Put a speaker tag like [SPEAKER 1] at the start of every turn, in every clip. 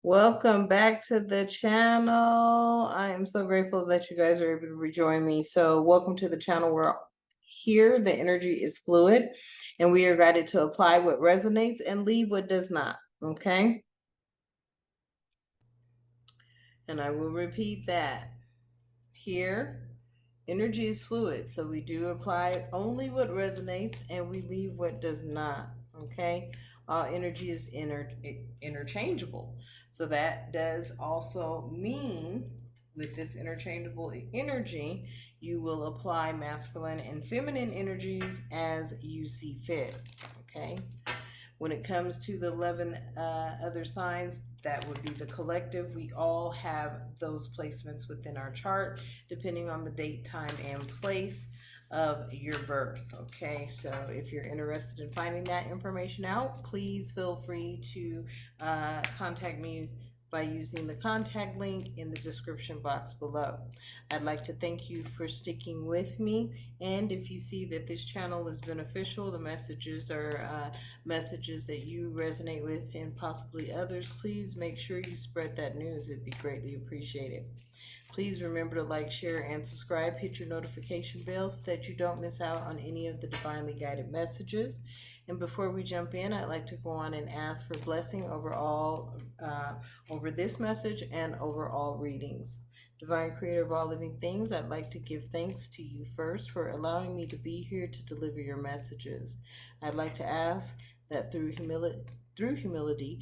[SPEAKER 1] Welcome back to the channel. I am so grateful that you guys are able to rejoin me. So, welcome to the channel. We're here, the energy is fluid, and we are guided to apply what resonates and leave what does not. Okay. And I will repeat that. Here, energy is fluid, so we do apply only what resonates and we leave what does not. Okay, energy is interchangeable, so that does also mean with this interchangeable energy, you will apply masculine and feminine energies as you see fit. Okay. When it comes to the 11 other signs, that would be the collective. We all have those placements within our chart, depending on the date, time, and place of your birth. Okay, so if you're interested in finding that information out, please feel free to contact me by using the contact link in the description box below. I'd like to thank you for sticking with me, and if you see that this channel is beneficial, the messages are messages that you resonate with and possibly others, please make sure you spread that news. It'd be greatly appreciated. Please remember to like, share, and subscribe. Hit your notification bell so that you don't miss out on any of the divinely guided messages. And before we jump in, I'd like to go on and ask for blessing over this message and over all readings. Divine Creator of all living things, I'd like to give thanks to you first for allowing me to be here to deliver your messages. I'd like to ask that through humility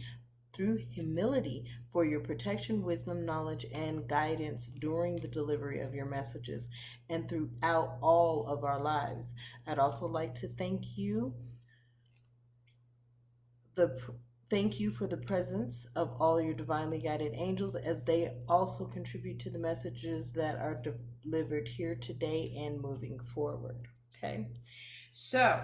[SPEAKER 1] for your protection, wisdom, knowledge, and guidance during the delivery of your messages and throughout all of our lives. I'd also like to thank you for the presence of all your divinely guided angels, as they also contribute to the messages that are delivered here today and moving forward. Okay, so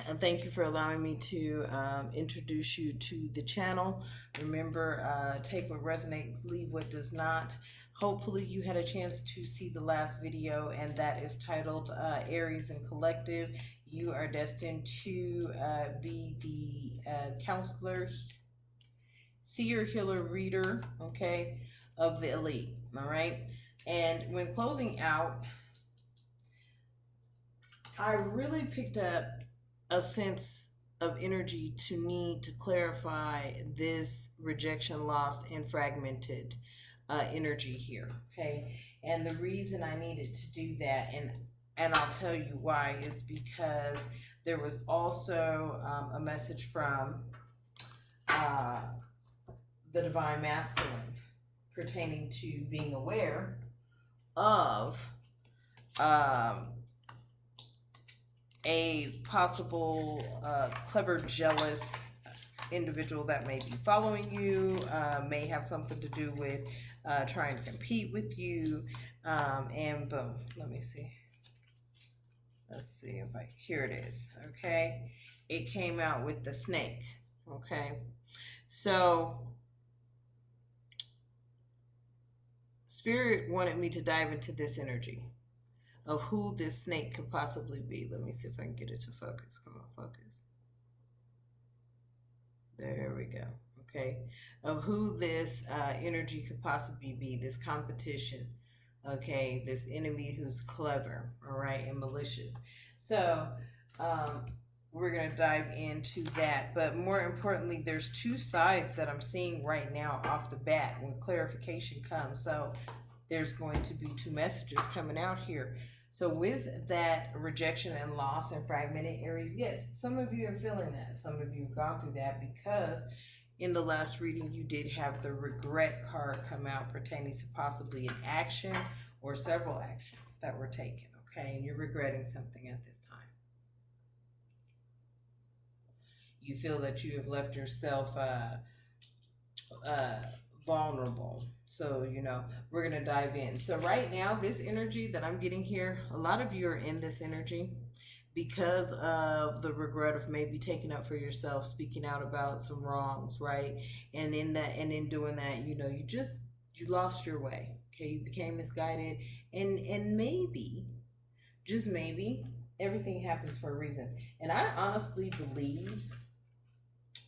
[SPEAKER 1] and thank you for allowing me to introduce you to the channel. Remember, take what resonates, leave what does not. Hopefully you had a chance to see the last video, and that is titled Aries and Collective. You are destined to be the counselor, seer, healer, reader, okay, of the elite, all right? And when closing out, I really picked up a sense of energy to need to clarify this rejection, lost, and fragmented energy here. Okay, and the reason I needed to do that, and I'll tell you why, is because there was also a message from uh, the divine masculine pertaining to being aware of um, a possible clever, jealous individual that may be following you, may have something to do with trying to compete with you, and boom, let me see. Let's see if here it is. Okay, it came out with the snake. Okay, so Spirit wanted me to dive into this energy of who this snake could possibly be. Let me see if I can get it to focus. Come on, focus. There we go. Okay, of who this energy could possibly be, this competition. Okay, this enemy who's clever, all right, and malicious. So we're going to dive into that. But more importantly, there's two sides that I'm seeing right now off the bat when clarification comes. So there's going to be two messages coming out here. So with that rejection and loss and fragmented Aries, yes, some of you are feeling that. Some of you have gone through that because in the last reading, you did have the regret card come out pertaining to possibly an action or several actions that were taken, okay? And you're regretting something at this time. You feel that you have left yourself vulnerable. So, we're going to dive in. So right now, this energy that I'm getting here, a lot of you are in this energy because of the regret of maybe taking up for yourself, speaking out about some wrongs, right? And in doing that, you lost your way. Okay, you became misguided, and maybe, just maybe, everything happens for a reason. And I honestly believe,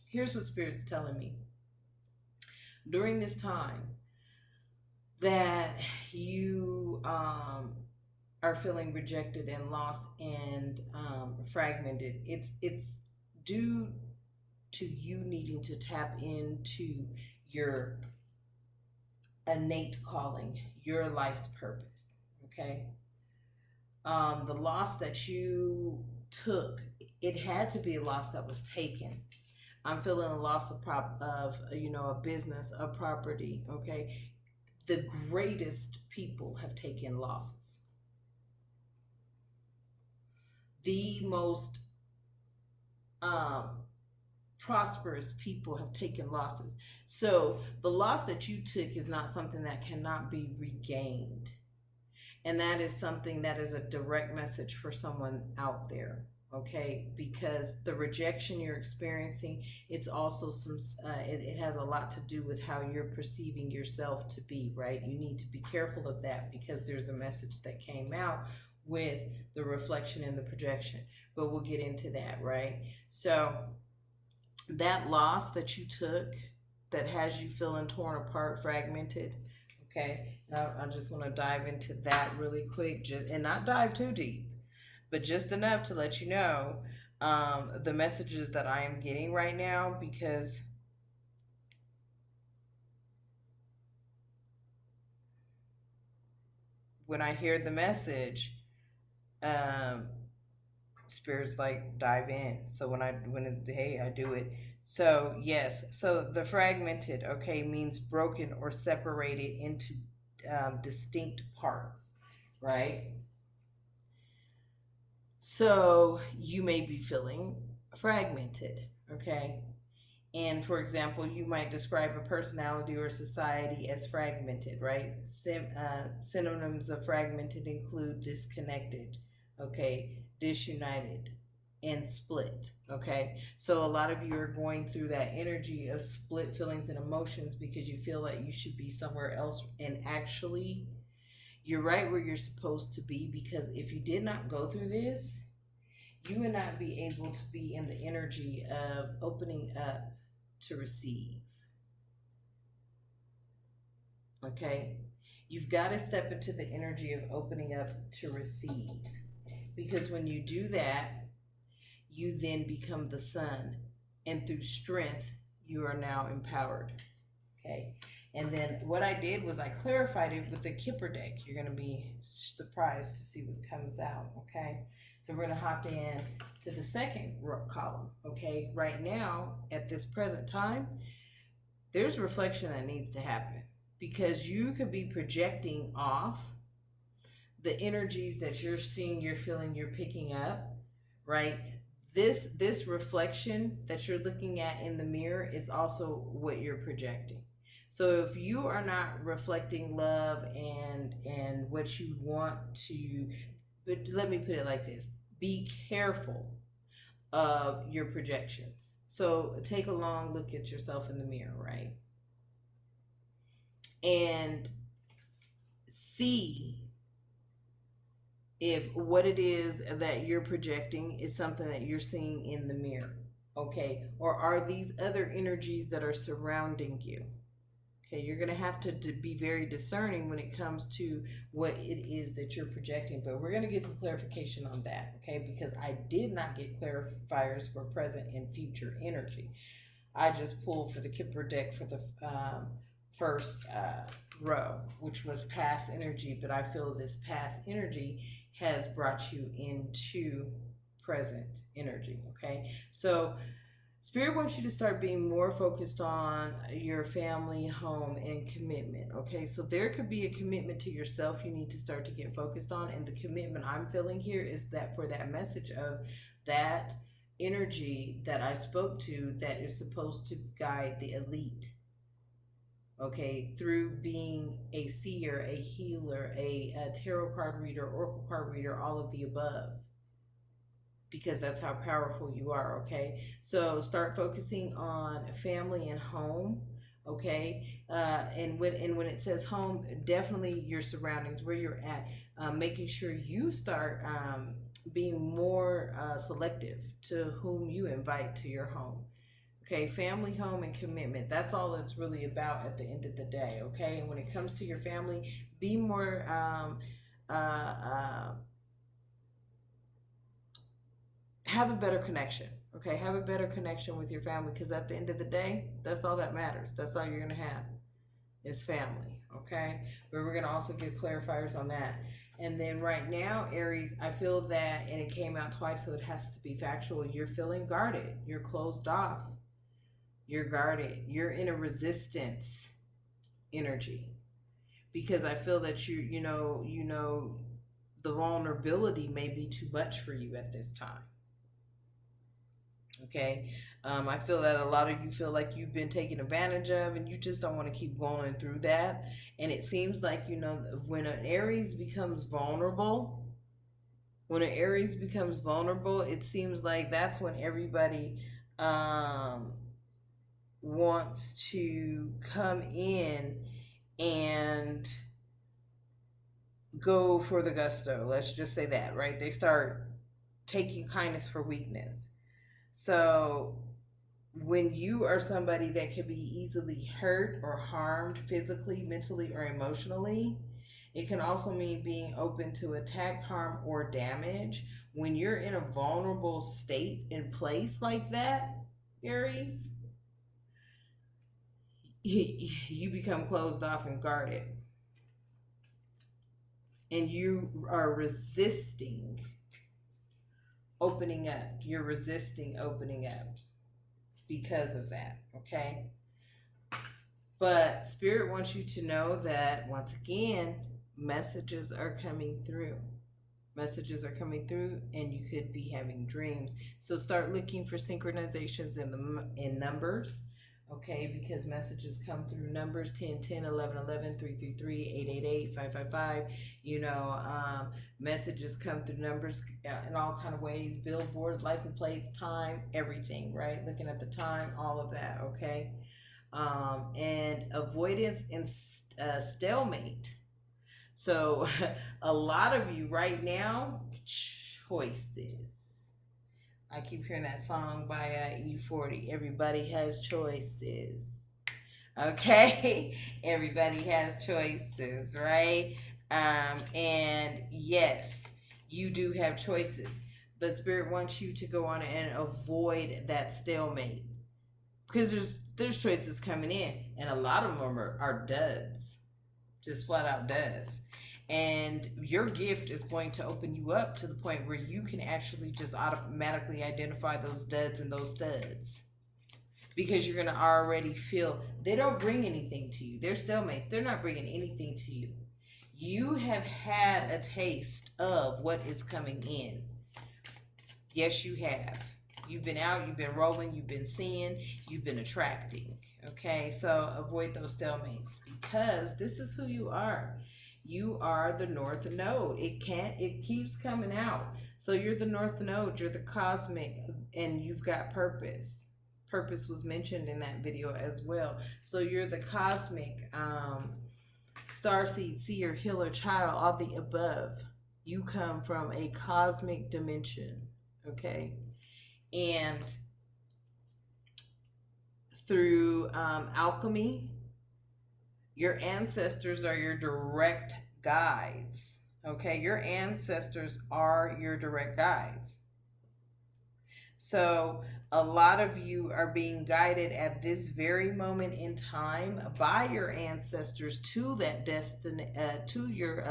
[SPEAKER 1] here's what Spirit's telling me. during this time that you are feeling rejected and lost and fragmented, it's due to you needing to tap into your innate calling, your life's purpose. Okay. The loss that you took, it had to be a loss that was taken. I'm feeling a loss of a business, a property. Okay. The greatest people have taken losses. The most um, prosperous people have taken losses. So the loss that you took is not something that cannot be regained. And that is something that is a direct message for someone out there. Okay, because the rejection you're experiencing, it's also it has a lot to do with how you're perceiving yourself to be, right? You need to be careful of that because there's a message that came out with the reflection and the projection, but we'll get into that, right? So that loss that you took that has you feeling torn apart, fragmented. Okay, now I just want to dive into that really quick, and not dive too deep, but just enough to let you know the messages that I am getting right now, because when I hear the message, um, spirits like dive in. So hey, I do it. So yes, so the fragmented, okay, means broken or separated into distinct parts, right? So you may be feeling fragmented, okay? And for example, you might describe a personality or society as fragmented, right? Synonyms of fragmented include disconnected, okay, disunited, and split, okay? So a lot of you are going through that energy of split feelings and emotions because you feel like you should be somewhere else, and actually, you're right where you're supposed to be, because if you did not go through this, you would not be able to be in the energy of opening up to receive. Okay? You've got to step into the energy of opening up to receive. Because when you do that, you then become the sun. And through strength, you are now empowered. Okay? And then what I did was I clarified it with the Kipper deck. You're going to be surprised to see what comes out. Okay? So we're going to hop in to the second column. Okay? Right now, at this present time, there's reflection that needs to happen, because you could be projecting off the energies that you're seeing, you're feeling, you're picking up, right? This reflection that you're looking at in the mirror is also what you're projecting. So if you are not reflecting love and what you want to, but let me put it like this: be careful of your projections. So take a long look at yourself in the mirror, right? And see if what it is that you're projecting is something that you're seeing in the mirror. Okay, or are these other energies that are surrounding you? Okay, you're going to have to be very discerning when it comes to what it is that you're projecting, but we're going to get some clarification on that, okay? Because I did not get clarifiers for present and future energy. I just pulled for the Kipper deck for the first row, which was past energy, but I feel this past energy has brought you into present energy, okay? So Spirit wants you to start being more focused on your family, home, and commitment, okay? So there could be a commitment to yourself you need to start to get focused on, and the commitment I'm feeling here is that for that message of that energy that I spoke to that is supposed to guide the elite, okay, through being a seer, a healer, a tarot card reader, oracle card reader, all of the above, because that's how powerful you are, okay? So start focusing on family and home, okay? And when it says home, definitely your surroundings, where you're at, making sure you start being more selective to whom you invite to your home. Okay, family, home, and commitment. That's all it's really about at the end of the day. Okay, and when it comes to your family, be more uh, have a better connection. Okay, have a better connection with your family, because at the end of the day, that's all that matters. That's all you're gonna have is family. Okay, but we're gonna also get clarifiers on that. And then right now, Aries, I feel that, and it came out twice, so it has to be factual. You're feeling guarded. You're closed off. You're guarded. You're in a resistance energy, because I feel that the vulnerability may be too much for you at this time. Okay, I feel that a lot of you feel like you've been taken advantage of, and you just don't want to keep going through that. And it seems like, when an Aries becomes vulnerable, it seems like that's when everybody um, wants to come in and go for the gusto. Let's just say that, right? They start taking kindness for weakness. So when you are somebody that can be easily hurt or harmed physically, mentally, or emotionally, it can also mean being open to attack, harm, or damage. When you're in a vulnerable state and place like that, Aries, you become closed off and guarded. And you are resisting opening up. You're resisting opening up because of that, okay? But Spirit wants you to know that, once again, messages are coming through. Messages are coming through, and you could be having dreams. So start looking for synchronizations in numbers, okay? Because messages come through numbers: 10, 10, 11, 11, 3, 3, 3, 8, 8, 8, 5, 5, 5. Messages come through numbers in all kind of ways: billboards, license plates, time, everything, right? Looking at the time, all of that, okay? And avoidance and stalemate. So a lot of you right now, choices. I keep hearing that song by E40. Everybody has choices. Okay, everybody has choices, right? And yes, you do have choices, but Spirit wants you to go on and avoid that stalemate, because there's choices coming in, and a lot of them are duds, just flat out duds. And your gift is going to open you up to the point where you can actually just automatically identify those duds and those studs, because you're going to already feel they don't bring anything to you. They're stalemates. They're not bringing anything to you. You have had a taste of what is coming in. Yes, you have. You've been out, you've been rolling, you've been seeing, you've been attracting. Okay, so avoid those stalemates, because this is who you are. You are the North Node. It keeps coming out. So you're the North Node, you're the cosmic, and you've got purpose. Purpose was mentioned in that video as well. So you're the cosmic, starseed, seer, healer, child, all the above. You come from a cosmic dimension, okay? And through alchemy, your ancestors are your direct guides, okay? Your ancestors are your direct guides. So a lot of you are being guided at this very moment in time by your ancestors to that destiny, to your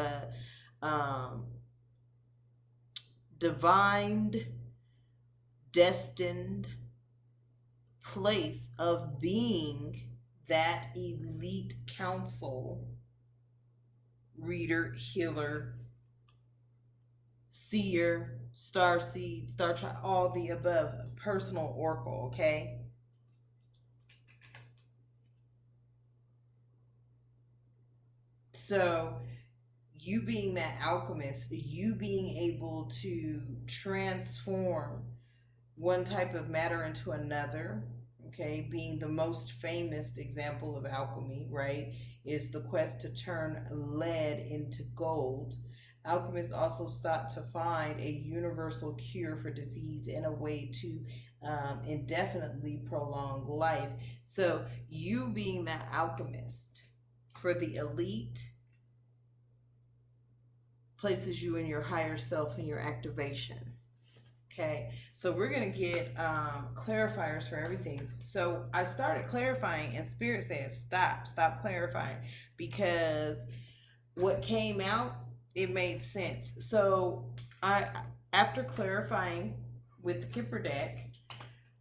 [SPEAKER 1] divine, destined place of being that elite counsel, reader, healer, seer, star seed, star child, all the above, personal oracle, okay? So you being that alchemist, you being able to transform one type of matter into another, okay, being the most famous example of alchemy, right, is the quest to turn lead into gold. Alchemists also sought to find a universal cure for disease and a way to indefinitely prolonged life. So you being that alchemist for the elite places you in your higher self and your activation. Okay, so we're gonna get clarifiers for everything. So I started clarifying, and Spirit said, stop clarifying, because what came out, it made sense. So I, after clarifying with the Kipper deck,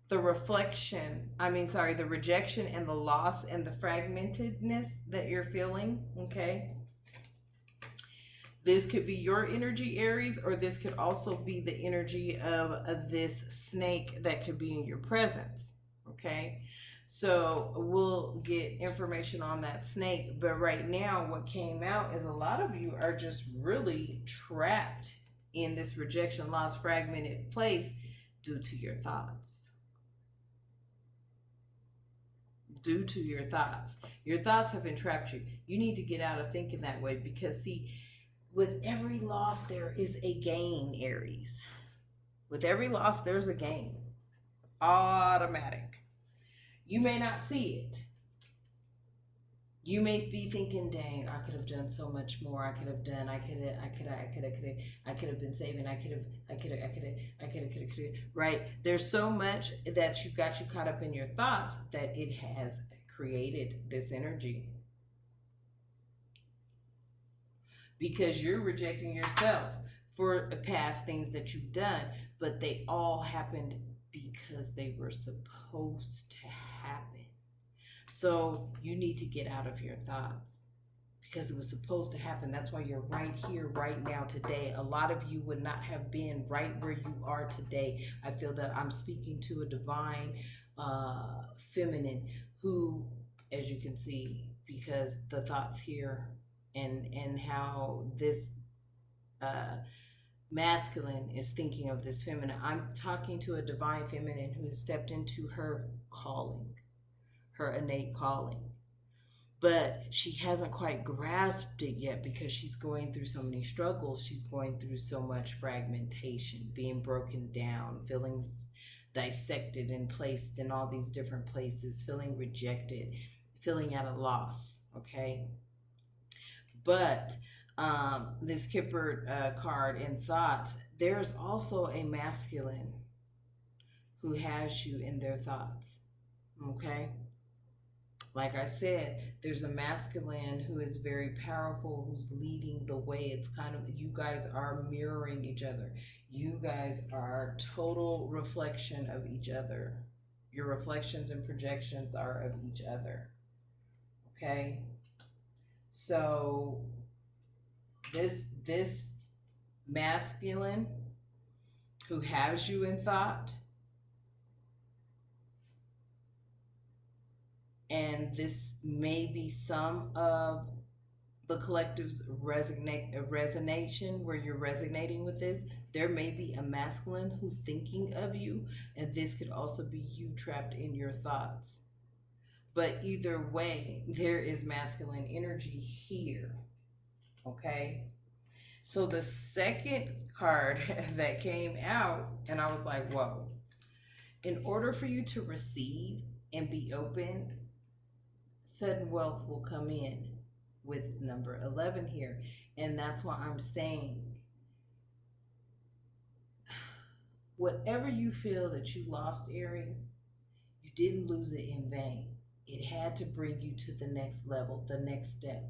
[SPEAKER 1] the the rejection and the loss and the fragmentedness that you're feeling, okay? This could be your energy, Aries, or this could also be the energy of this snake that could be in your presence, okay? So we'll get information on that snake. But right now, what came out is a lot of you are just really trapped in this rejection, loss, fragmented place due to your thoughts. Due to your thoughts. Your thoughts have entrapped you. You need to get out of thinking that way, because, see, with every loss, there is a gain, Aries. With every loss, there's a gain. Automatic. You may not see it. You may be thinking, dang, I could have done so much more. I could have been saving. Right? There's so much that you got you caught up in your thoughts that it has created this energy. Because you're rejecting yourself for past things that you've done, but they all happened because they were supposed to happen. So you need to get out of your thoughts, because it was supposed to happen. That's why you're right here, right now, today. A lot of you would not have been right where you are today. I feel that I'm speaking to a divine feminine who, as you can see, because the thoughts here and how this masculine is thinking of this feminine. I'm talking to a divine feminine who has stepped into her calling, her innate calling. But she hasn't quite grasped it yet, because she's going through so many struggles. She's going through so much fragmentation, being broken down, feeling dissected and placed in all these different places, feeling rejected, feeling at a loss, okay? But this Kipper card in thoughts, there's also a masculine who has you in their thoughts, okay? Like I said, there's a masculine who is very powerful, who's leading the way. It's kind of, you guys are mirroring each other. You guys are total reflection of each other. Your reflections and projections are of each other. Okay? So this masculine who has you in thought, and this may be some of the collective's resonation, where you're resonating with this. There may be a masculine who's thinking of you, and this could also be you trapped in your thoughts. But either way, there is masculine energy here, okay? So the second card that came out, and I was like, whoa. In order for you to receive and be open, sudden wealth will come in with number 11 here. And that's why I'm saying, whatever you feel that you lost, Aries, you didn't lose it in vain. It had to bring you to the next level, the next step.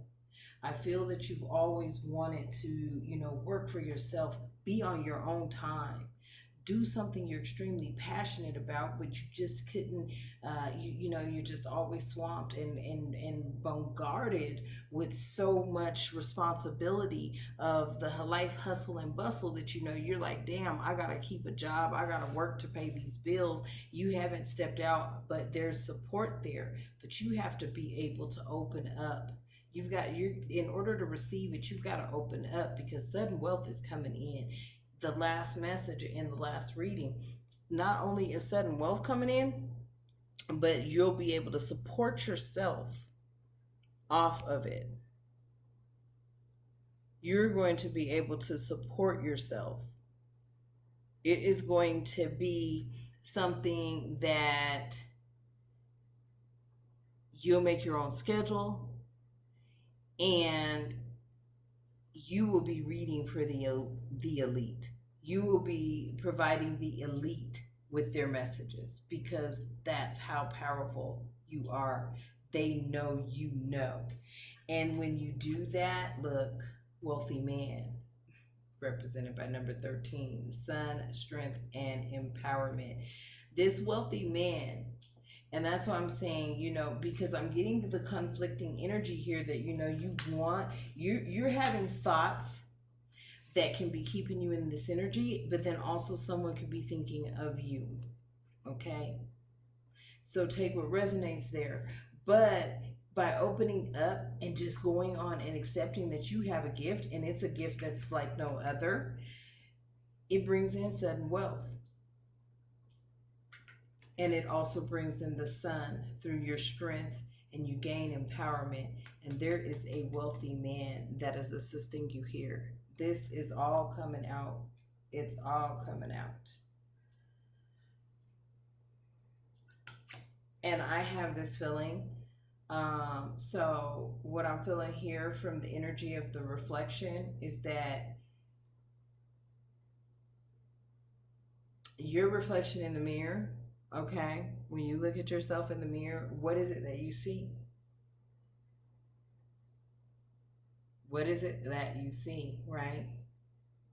[SPEAKER 1] I feel that you've always wanted to, work for yourself, be on your own time, do something you're extremely passionate about, but you just couldn't. You're just always swamped and bombarded with so much responsibility of the life hustle and bustle that you're like, damn, I gotta keep a job, I gotta work to pay these bills. You haven't stepped out, but there's support there. But you have to be able to open up. In order to receive it, you've got to open up, because sudden wealth is coming in. The last message in the last reading, not only is sudden wealth coming in, but you'll be able to support yourself off of it. You're going to be able to support yourself. It is going to be something that you'll make your own schedule, and you will be reading for the elite. You will be providing the elite with their messages, because that's how powerful you are. They know you know. And when you do that, look, wealthy man, represented by number 13, sun, strength, and empowerment. This wealthy man, and that's why I'm saying, because I'm getting the conflicting energy here that, you're having thoughts that can be keeping you in this energy, but then also someone could be thinking of you. Okay? So take what resonates there. But by opening up and just going on and accepting that you have a gift, and it's a gift that's like no other, it brings in sudden wealth. And it also brings in the sun through your strength, and you gain empowerment. And there is a wealthy man that is assisting you here. This is all coming out. It's all coming out. And I have this feeling. So what I'm feeling here from the energy of the reflection is that your reflection in the mirror, okay, when you look at yourself in the mirror, what is it that you see? What is it that you see, right?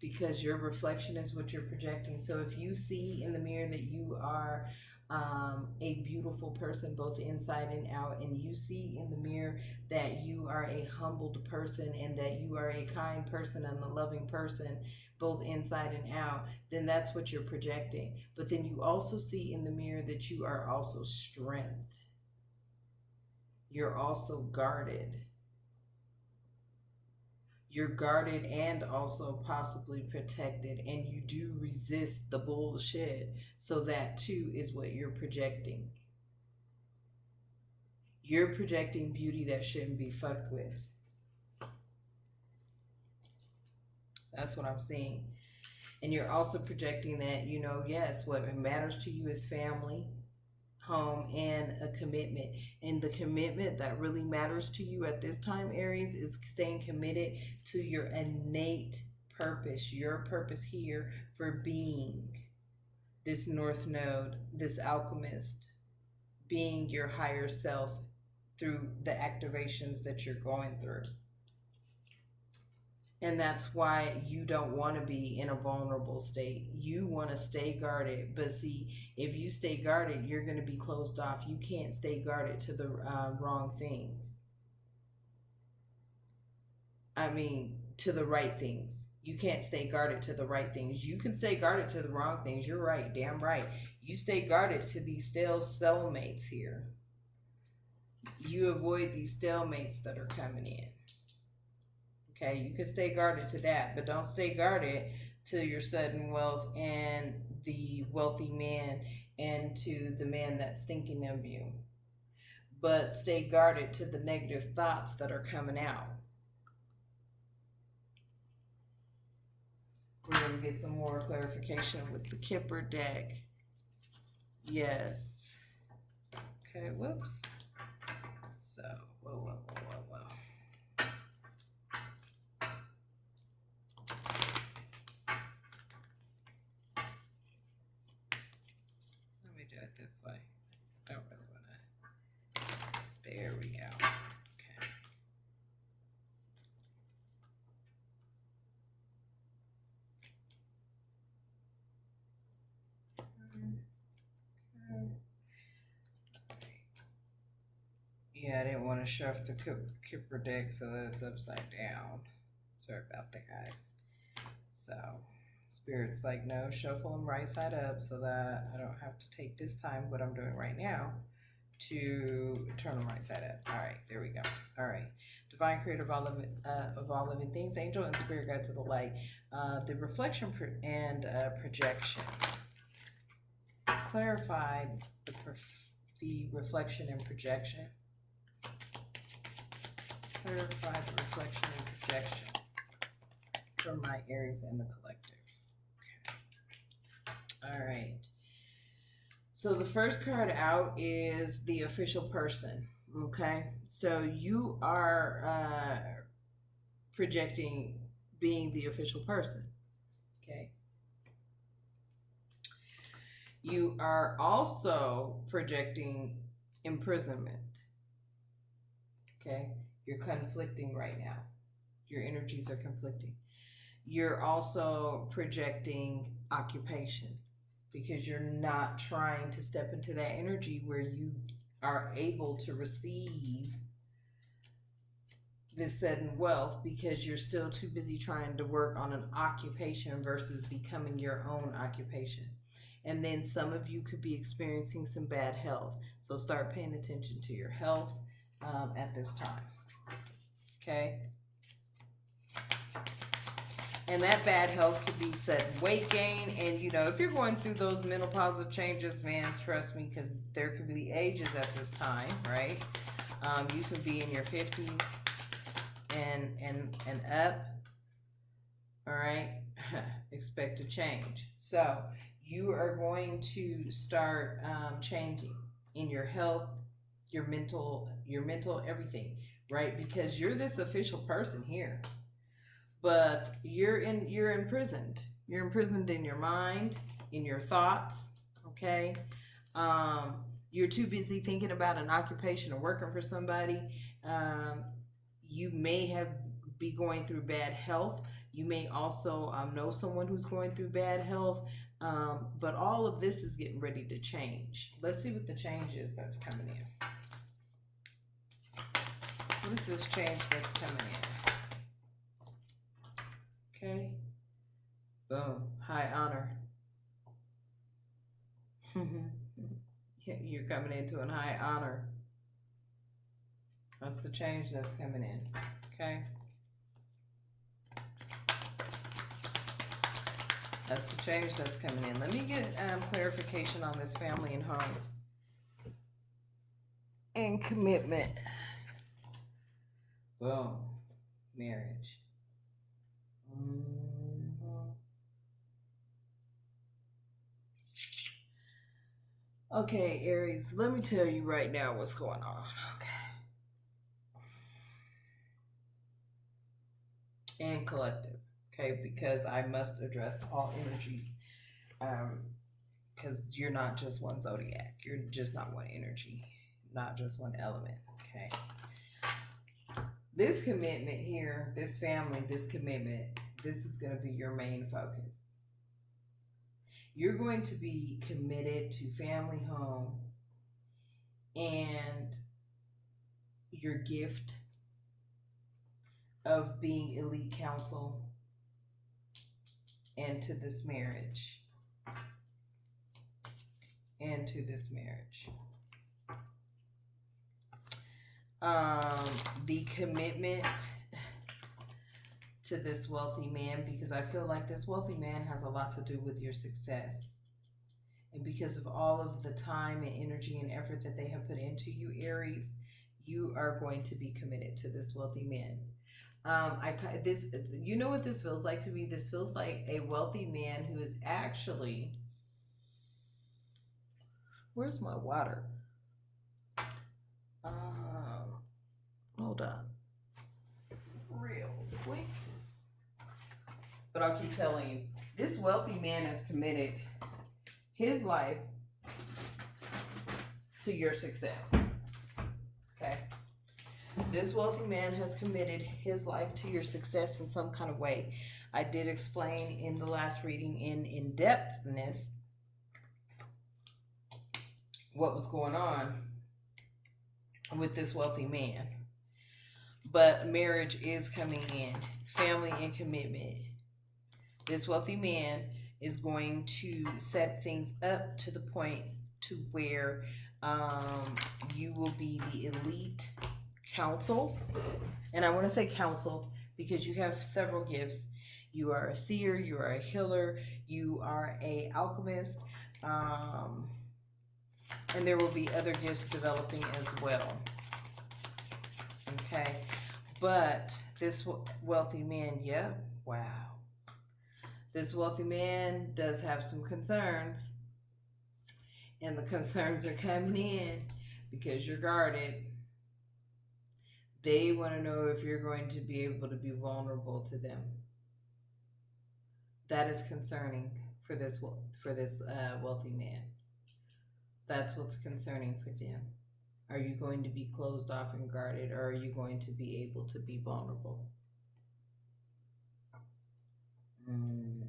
[SPEAKER 1] Because your reflection is what you're projecting. So if you see in the mirror that you are a beautiful person, both inside and out, and you see in the mirror that you are a humbled person, and that you are a kind person and a loving person, both inside and out, then that's what you're projecting. But then you also see in the mirror that you are also strength. You're also guarded. You're guarded and also possibly protected, and you do resist the bullshit. So that too is what you're projecting. You're projecting beauty that shouldn't be fucked with. That's what I'm seeing. And you're also projecting that, yes, what matters to you is family, home, and a commitment. And the commitment that really matters to you at this time, Aries, is staying committed to your innate purpose, your purpose here for being this North Node, this alchemist, being your higher self through the activations that you're going through. And that's why you don't want to be in a vulnerable state. You want to stay guarded. But see, if you stay guarded, you're going to be closed off. You can't stay guarded to the wrong things. I mean, to the right things. You can't stay guarded to the right things. You can stay guarded to the wrong things. You're right. Damn right. You stay guarded to these stale cellmates here. You avoid these stalemates that are coming in. Okay, you can stay guarded to that, but don't stay guarded to your sudden wealth and the wealthy man and to the man that's thinking of you. But stay guarded to the negative thoughts that are coming out. We're going to get some more clarification with the Kipper deck. Yes. Okay, whoops. So, whoa. Let me do it this way. I don't really want to. There we go. Okay. Yeah, I didn't want to shove the Kipper deck so that it's upside down. Sorry about that, guys. So, Spirit's like, no, shuffle them right side up so that I don't have to take this time, what I'm doing right now, to turn them right side up. All right, there we go. All right. Divine Creator of all living things, angel and spirit guides of the light. The reflection and projection. Clarify the reflection and projection. Clarify the reflection and projection from my Aries and the collective. Okay. All right. So the first card out is the official person. Okay, so you are projecting being the official person. Okay, you are also projecting imprisonment. Okay, you're conflicting right now. Your energies are conflicting. You're also projecting occupation because you're not trying to step into that energy where you are able to receive this sudden wealth because you're still too busy trying to work on an occupation versus becoming your own occupation. And then some of you could be experiencing some bad health. So start paying attention to your health at this time. Okay? And that bad health could be sudden weight gain. And, you know, if you're going through those menopausal changes, man, trust me, because there could be ages at this time, right? You could be in your 50s and up, all right? Expect to change. So you are going to start changing in your health, your mental, everything, right? Because you're this official person here. But you're imprisoned. You're imprisoned in your mind, in your thoughts, okay? You're too busy thinking about an occupation or working for somebody. You may be going through bad health. You may also know someone who's going through bad health. But all of this is getting ready to change. Let's see what the change is that's coming in. What is this change that's coming in? Okay. Boom. High honor. You're coming into a high honor. That's the change that's coming in. Okay. That's the change that's coming in. Let me get clarification on this family and home and commitment. Boom. Marriage. Okay, Aries, let me tell you right now what's going on. Okay. And collective, okay, because I must address all energies. Because you're not just one zodiac. You're just not one energy, not just one element, okay? This commitment here, this family, this commitment, this is going to be your main focus. You're going to be committed to family, home, and your gift of being elite counsel and to this marriage. And to this marriage. The commitment to this wealthy man, because I feel like this wealthy man has a lot to do with your success. And because of all of the time and energy and effort that they have put into you, Aries, you are going to be committed to this wealthy man. You know what this feels like to me? This feels like a wealthy man who is actually, where's my water? Hold on, real quick. But I'll keep telling you, this wealthy man has committed his life to your success. Okay. This wealthy man has committed his life to your success in some kind of way. I did explain in the last reading in in-depthness what was going on with this wealthy man. But marriage is coming in, family and commitment. This wealthy man is going to set things up to the point to where you will be the elite counsel. And I want to say counsel because you have several gifts. You are a seer, you are a healer, you are a alchemist, and there will be other gifts developing as well. Okay, but this wealthy man, yeah, wow. This wealthy man does have some concerns. and the concerns are coming in because you're guarded. They want to know if you're going to be able to be vulnerable to them. That is concerning for this wealthy man. That's what's concerning for them. Are you going to be closed off and guarded, or are you going to be able to be vulnerable? Mm.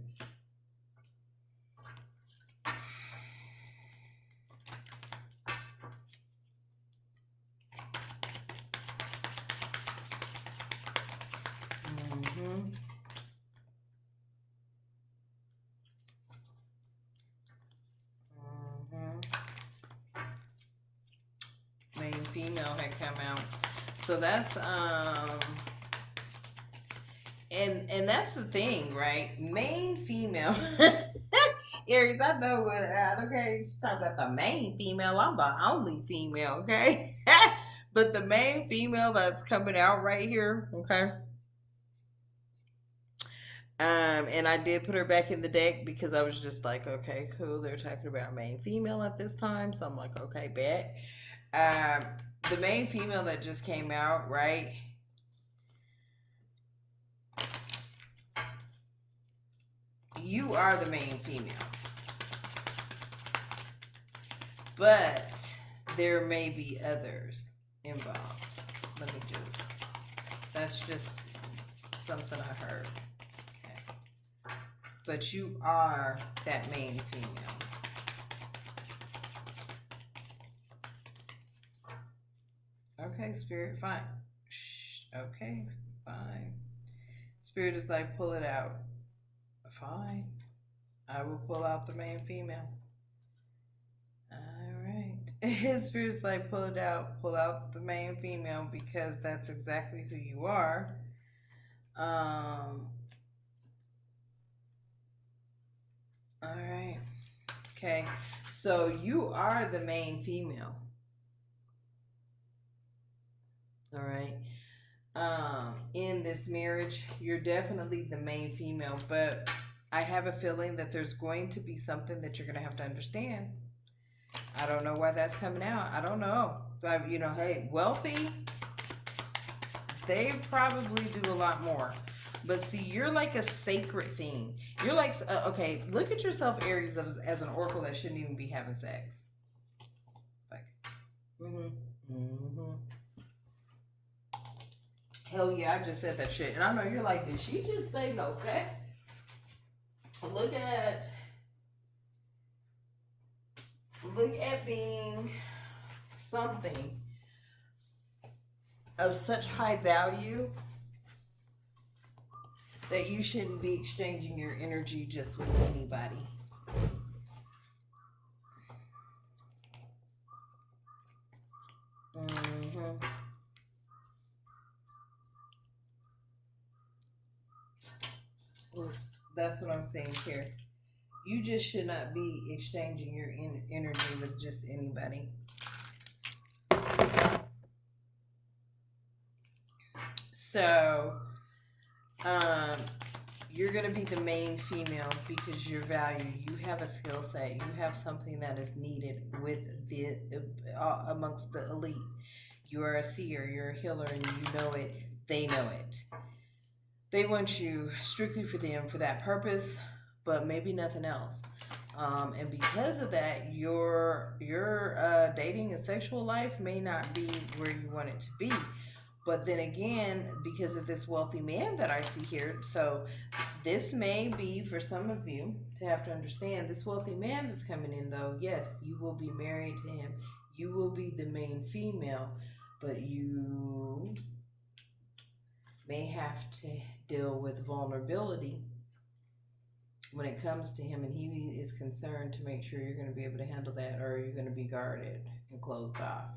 [SPEAKER 1] Mm-hmm. Mm-hmm. Main female had come out. So that's and that's the thing, right? Main female. Aries, I know what okay, she's talking about the main female. I'm the only female, okay? But the main female that's coming out right here, okay? And I did put her back in the deck because I was just like, okay, cool. They're talking about main female at this time, so I'm like, okay, bet. Um, the main female that just came out, right? You are the main female, but there may be others involved. Let me just. That's just something I heard. Okay. But you are that main female. Okay, Spirit, fine. Okay, fine. Spirit is like, pull it out. Fine. I will pull out the main female. Alright. Spirit's like, pull it out. Pull out the main female because that's exactly who you are. Alright. Okay. So you are the main female. Alright. In this marriage, you're definitely the main female, but I have a feeling that there's going to be something that you're going to have to understand. I don't know why that's coming out. I don't know. But, hey, wealthy, they probably do a lot more. But see, you're like a sacred thing. You're like, okay, look at yourself, Aries, as an oracle that shouldn't even be having sex. Like, hell yeah, I just said that shit. And I know you're like, did she just say no sex? Look at being something of such high value that you shouldn't be exchanging your energy just with anybody. Mm-hmm. Oops, that's what I'm saying here. You just should not be exchanging your energy with just anybody. So, you're going to be the main female because you're valued. You have a skill set. You have something that is needed with the amongst the elite. You are a seer. You're a healer, and you know it. They know it. They want you strictly for them for that purpose, but maybe nothing else. And because of that, your dating and sexual life may not be where you want it to be. But then again, because of this wealthy man that I see here, so this may be for some of you to have to understand this wealthy man that's coming in, though, yes, you will be married to him. You will be the main female, but you may have to deal with vulnerability when it comes to him, and he is concerned to make sure you're going to be able to handle that, or you're going to be guarded and closed off.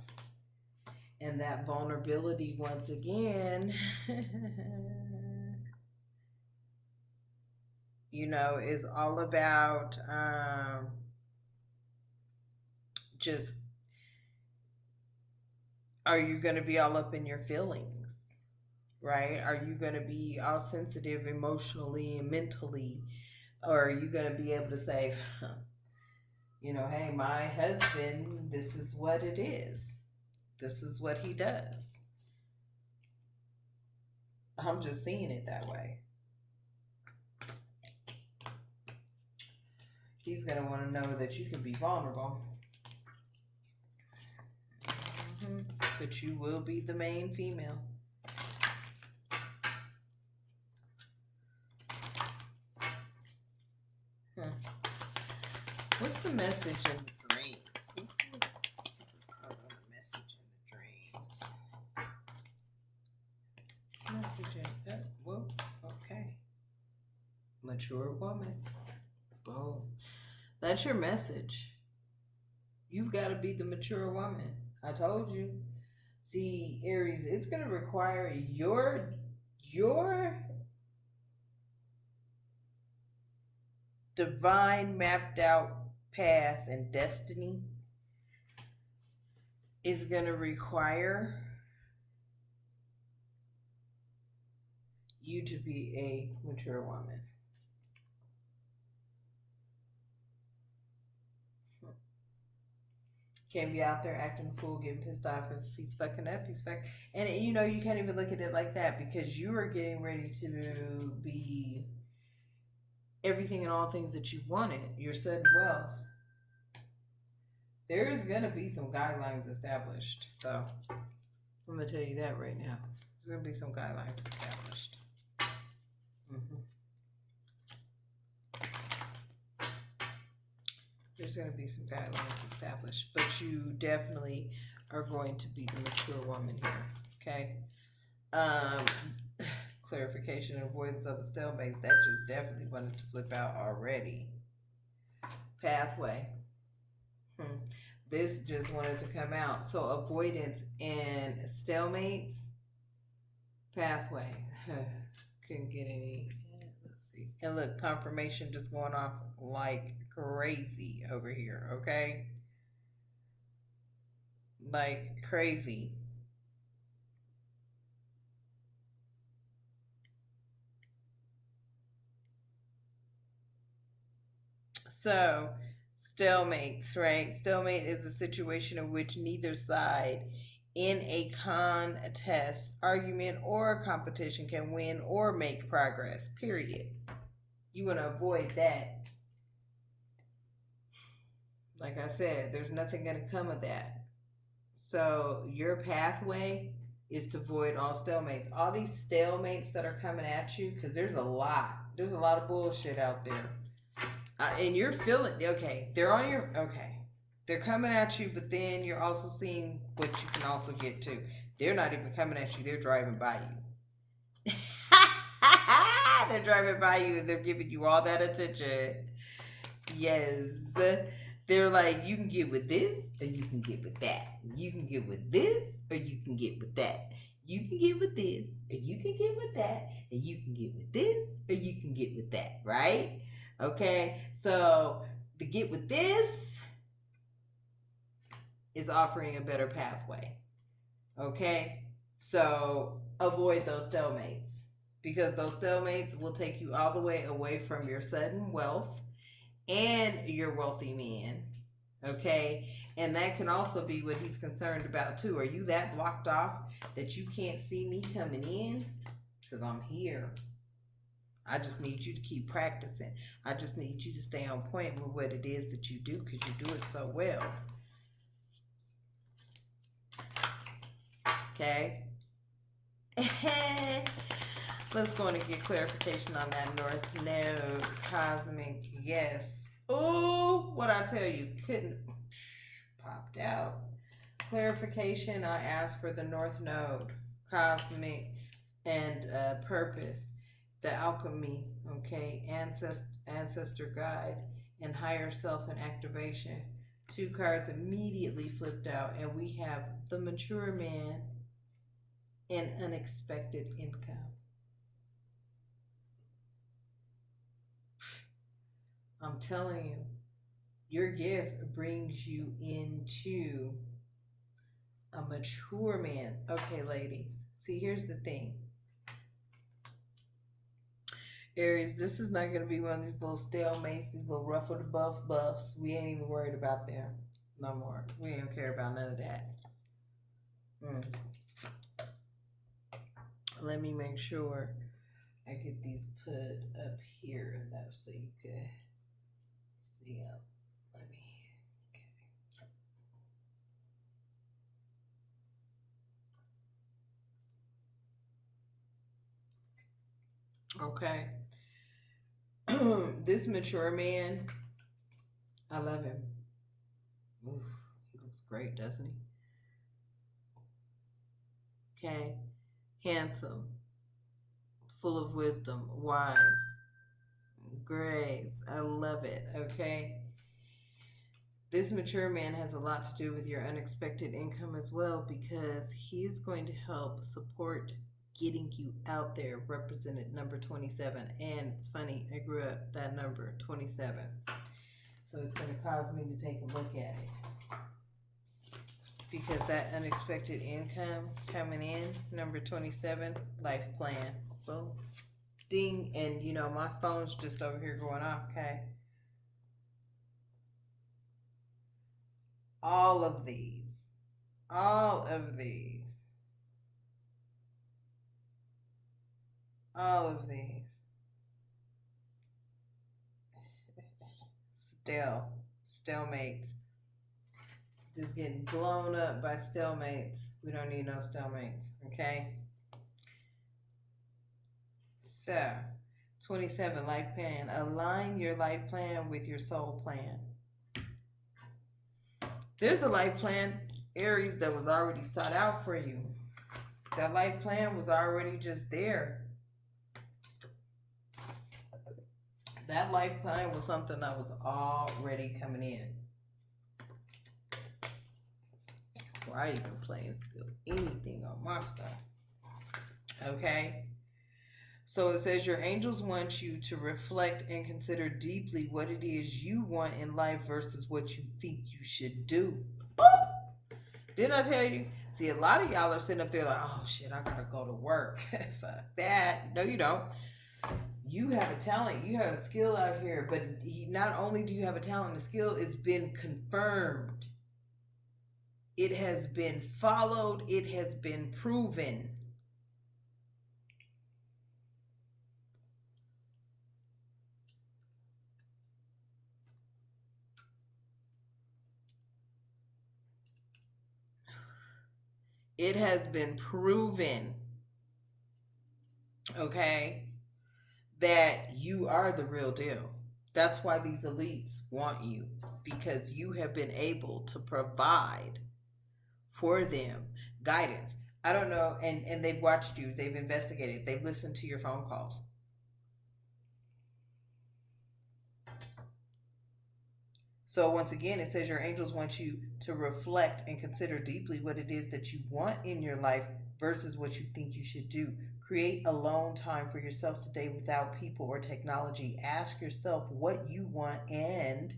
[SPEAKER 1] And that vulnerability, once again, is all about just, are you going to be all up in your feelings? Right? Are you going to be all sensitive emotionally and mentally? Or are you going to be able to say, You know, hey, my husband, this is what it is. This is what he does. I'm just seeing it that way. He's going to want to know that you can be vulnerable. But you will be the main female. What's the message in the dreams? What's the message in the dreams? Message in whoa, okay. Mature woman. Boom. That's your message. You've got to be the mature woman. I told you. See, Aries, it's going to require your divine mapped out path and destiny is going to require you to be a mature woman. Can't be out there acting a fool, getting pissed off. If he's fucking up, he's fucking. And you know, you can't even look at it like that because you are getting ready to be everything and all things that you wanted. You're sudden wealth. There's gonna be some guidelines established, though. I'm gonna tell you that right now. There's gonna be some guidelines established. There's going to be some guidelines established, but you definitely are going to be the mature woman here. Okay. Clarification and avoidance of the stalemates. That just definitely wanted to flip out already. Pathway. This just wanted to come out. So avoidance and stalemates. Pathway. Couldn't get any. Let's see. And look, confirmation just going off like crazy over here, okay? Like crazy. So, stalemates, right? Stalemate is a situation in which neither side in a contest, argument, or competition can win or make progress, period. You want to avoid that. Like I said, there's nothing going to come of that. So your pathway is to avoid all stalemates. All these stalemates that are coming at you, because there's a lot. There's a lot of bullshit out there. And you're feeling, okay, they're on your, okay. They're coming at you, but then you're also seeing what you can also get to. They're not even coming at you. They're driving by you. They're driving by you and they're giving you all that attention. Yes. They're like, you can get with this or you can get with that. You can get with this or you can get with that. You can get with this or you can get with that. And you can get with this or you can get with that, right? Okay, so to get with this is offering a better pathway. Okay, so avoid those stalemates because those stalemates will take you all the way away from your sudden wealth and your wealthy man. Okay, and that can also be what he's concerned about too. Are you that blocked off that you can't see me coming in? Because I'm here. I just need you to keep practicing. I just need you to stay on point with what it is that you do because you do it so well. Okay? Let's go and get clarification on that North Node cosmic. Yes. Oh, what I tell you, couldn't popped out. Clarification, I asked for the North Node cosmic and purpose, the alchemy, okay, ancestor guide, and higher self and activation. 2 cards immediately flipped out, and we have the mature man and unexpected income. I'm telling you, your gift brings you into a mature man. Okay, ladies, see, here's the thing. Aries, this is not going to be one of these little stalemates, these little ruffled buffs. We ain't even worried about them no more. We don't care about none of that. Mm. Let me make sure I get these put up here enough so you could see them. Let me. Okay. This mature man, I love him. Oof, he looks great, doesn't he? Okay. Handsome, full of wisdom, wise, grace. I love it. Okay. This mature man has a lot to do with your unexpected income as well because he's going to help support getting you out there, represented number 27. And it's funny, I grew up that number 27. So it's going to cause me to take a look at it. Because that unexpected income coming in, number 27, life plan. Boom. Ding. And you know, my phone's just over here going off, okay? All of these, all of these, all of these. Stalemates. Just getting blown up by stalemates. We don't need no stalemates, okay? So, 27, life plan. Align your life plan with your soul plan. There's a life plan, Aries, that was already sought out for you. That life plan was already just there. That life plan was something that was already coming in. Before I even play and spill anything on my stuff. Okay? So it says your angels want you to reflect and consider deeply what it is you want in life versus what you think you should do. Didn't I tell you? See, a lot of y'all are sitting up there like, oh shit, I gotta go to work. Fuck that. No, you don't. You have a talent, you have a skill out here, but not only do you have a talent and a skill, it's been confirmed. It has been followed, it has been proven. It has been proven, okay, that you are the real deal. That's why these elites want you, because you have been able to provide for them guidance. I don't know, and they've watched you, they've investigated, they've listened to your phone calls. So once again, it says your angels want you to reflect and consider deeply what it is that you want in your life versus what you think you should do. Create alone time for yourself today without people or technology. Ask yourself what you want and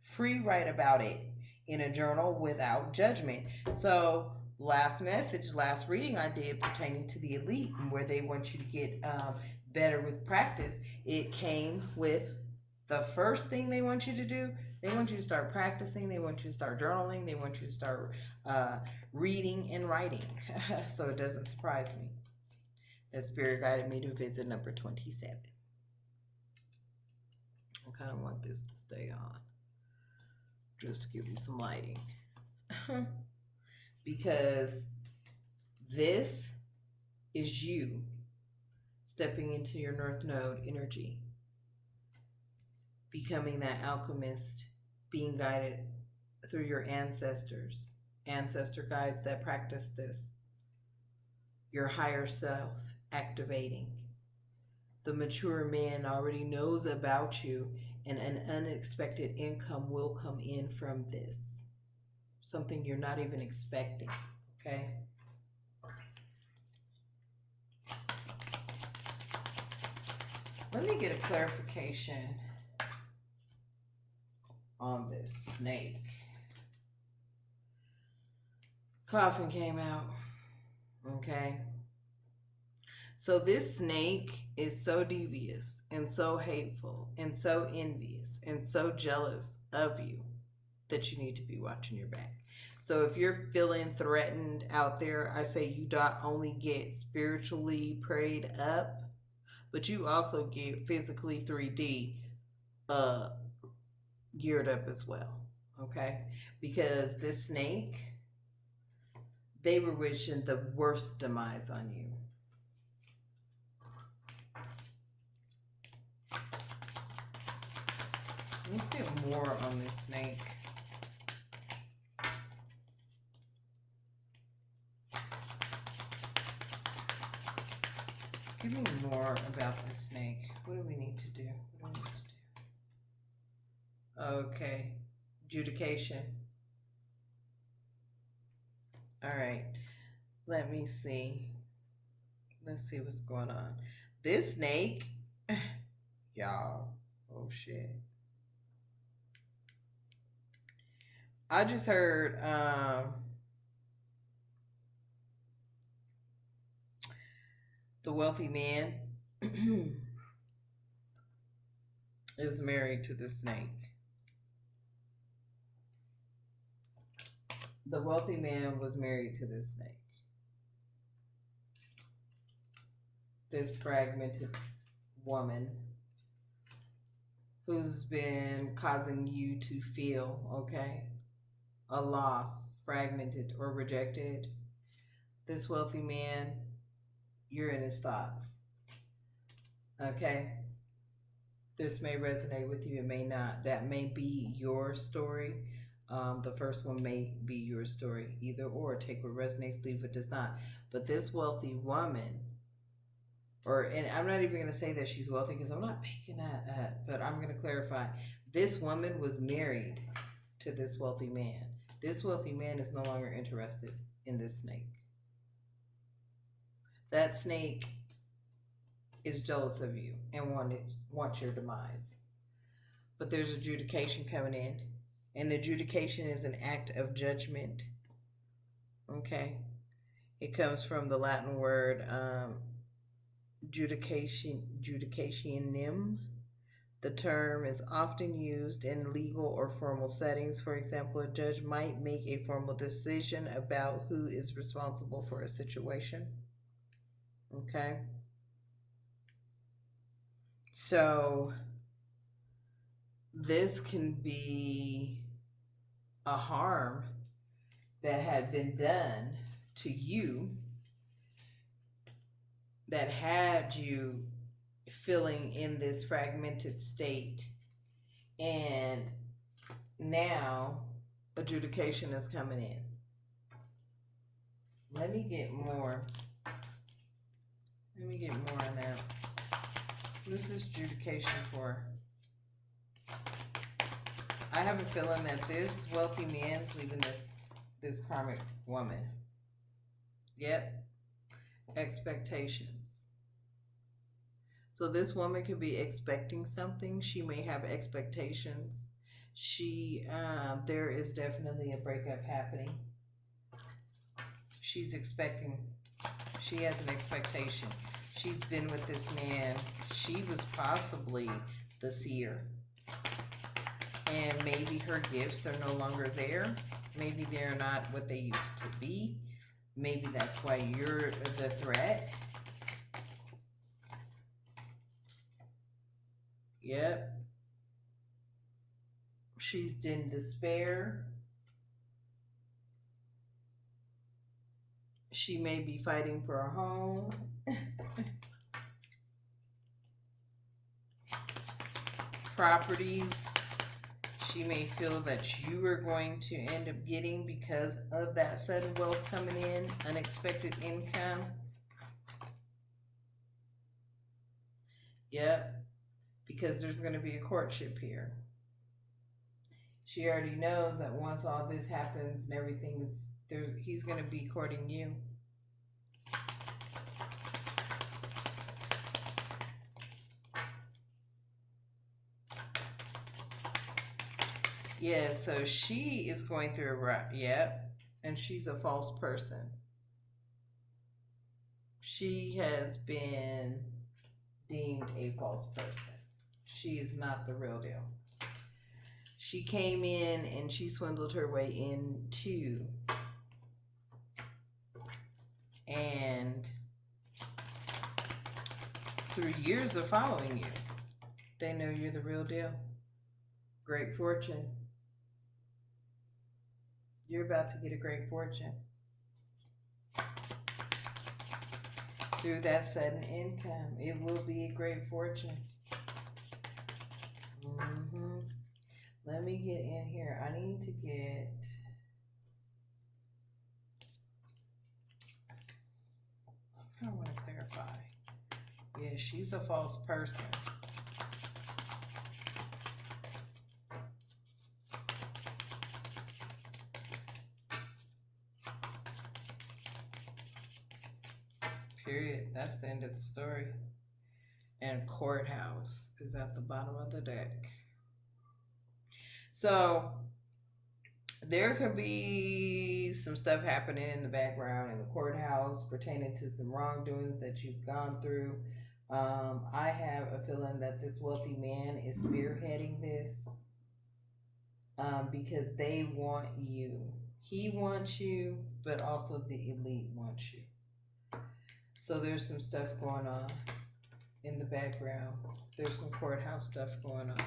[SPEAKER 1] free write about it in a journal without judgment. So last message, last reading I did pertaining to the elite and where they want you to get better with practice, it came with the first thing they want you to do. They want you to start practicing. They want you to start journaling. They want you to start reading and writing. So it doesn't surprise me that Spirit guided me to visit number 27. I kind of want this to stay on just to give you some lighting. Because this is you stepping into your North Node energy, becoming that alchemist, being guided through your ancestors, ancestor guides that practice this, your higher self activating. The mature man already knows about you, and an unexpected income will come in from this. Something you're not even expecting, okay? Let me get a clarification on this snake. Coffin came out, okay? So this snake is so devious and so hateful and so envious and so jealous of you that you need to be watching your back. So if you're feeling threatened out there, I say you not only get spiritually prayed up, but you also get physically 3D uh geared up as well. Okay? Because this snake, they were wishing the worst demise on you. Let's get more on this snake. Give me more about this snake. What do we need to do? What do we need to do? Okay. Adjudication. All right. Let me see. Let's see what's going on. This snake, y'all. Oh, shit. I just heard the wealthy man is married to the snake. The wealthy man was married to this snake. This fragmented woman who's been causing you to feel, okay, a loss, fragmented, or rejected. This wealthy man, you're in his thoughts, okay? This may resonate with you, it may not. That may be your story. The first one may be your story, either or. Take what resonates, leave what does not. But this wealthy woman, and I'm not even going to say that she's wealthy because I'm not picking that up, but I'm going to clarify. This woman was married to this wealthy man. This wealthy man is no longer interested in this snake. That snake is jealous of you and wants your demise. But there's adjudication coming in, and adjudication is an act of judgment. Okay, it comes from the Latin word judicationem. The term is often used in legal or formal settings. For example, a judge might make a formal decision about who is responsible for a situation. Okay, so this can be a harm that had been done to you that had you feeling in this fragmented state, and now adjudication is coming in. Let me get more on that. What's this adjudication for? I have a feeling that this wealthy man's leaving this karmic woman. Yep. Expectations. So this woman could be expecting something. She may have expectations. There is definitely a breakup happening. She's expecting. She has an expectation. She's been with this man. She was possibly the seer. And maybe her gifts are no longer there. Maybe they're not what they used to be. Maybe that's why you're the threat. Yep. She's in despair. She may be fighting for a home. Properties. She may feel that you are going to end up getting because of that sudden wealth coming in, unexpected income. Yep, because there's going to be a courtship here. She already knows that once all this happens and everything is he's going to be courting you. Yeah, so she is going through a rut. Yep. And she's a false person. she has been deemed a false person. She is not the real deal. She came in and she swindled her way into, and through years of following you, they know you're the real deal. Great fortune. You're about to get a great fortune through that sudden income. It will be a great fortune. Let me get in here. I need to get, I want to clarify. Yeah, she's a false person. Period. That's the end of the story. And courthouse is at the bottom of the deck. So there could be some stuff happening in the background in the courthouse pertaining to some wrongdoings that you've gone through. I have a feeling that this wealthy man is spearheading this because they want you. He wants you, but also the elite wants you. So there's some stuff going on in the background. There's some courthouse stuff going on.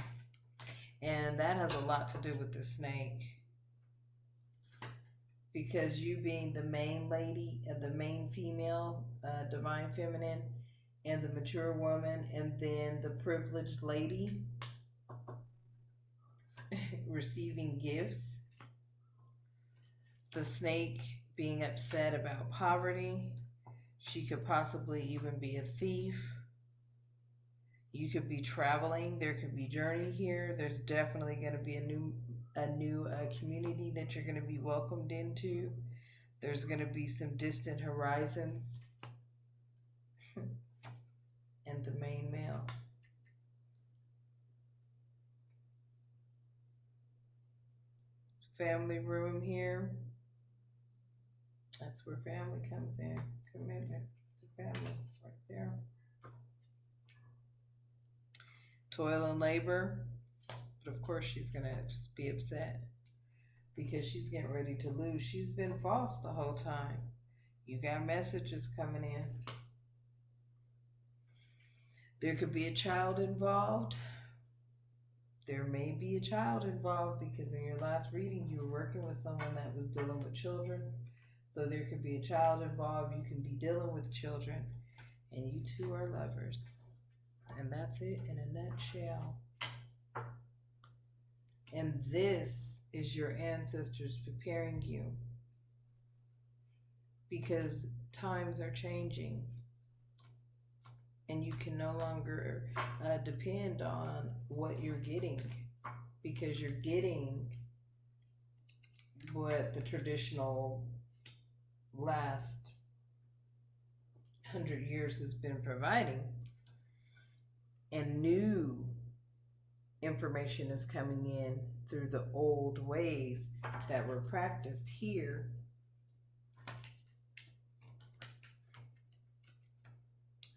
[SPEAKER 1] And that has a lot to do with the snake. Because you being the main lady, the main female, divine feminine, and the mature woman, and then the privileged lady receiving gifts. The snake being upset about poverty. She could possibly even be a thief. You could be traveling. There could be journey here. There's definitely going to be a new community that you're going to be welcomed into. There's going to be some distant horizons. And the main male. Family room here. That's where family comes in. Commitment to family right there. Toil and labor. But of course she's going to be upset because she's getting ready to lose. She's been false the whole time. You got messages coming in. There could be a child involved. There may be a child involved because in your last reading you were working with someone that was dealing with children. So there could be a child involved. You can be dealing with children. And you two are lovers. And that's it in a nutshell. And this is your ancestors preparing you. Because times are changing. And you can no longer depend on what you're getting. Because you're getting what the traditional last 100 years has been providing, and new information is coming in through the old ways that were practiced here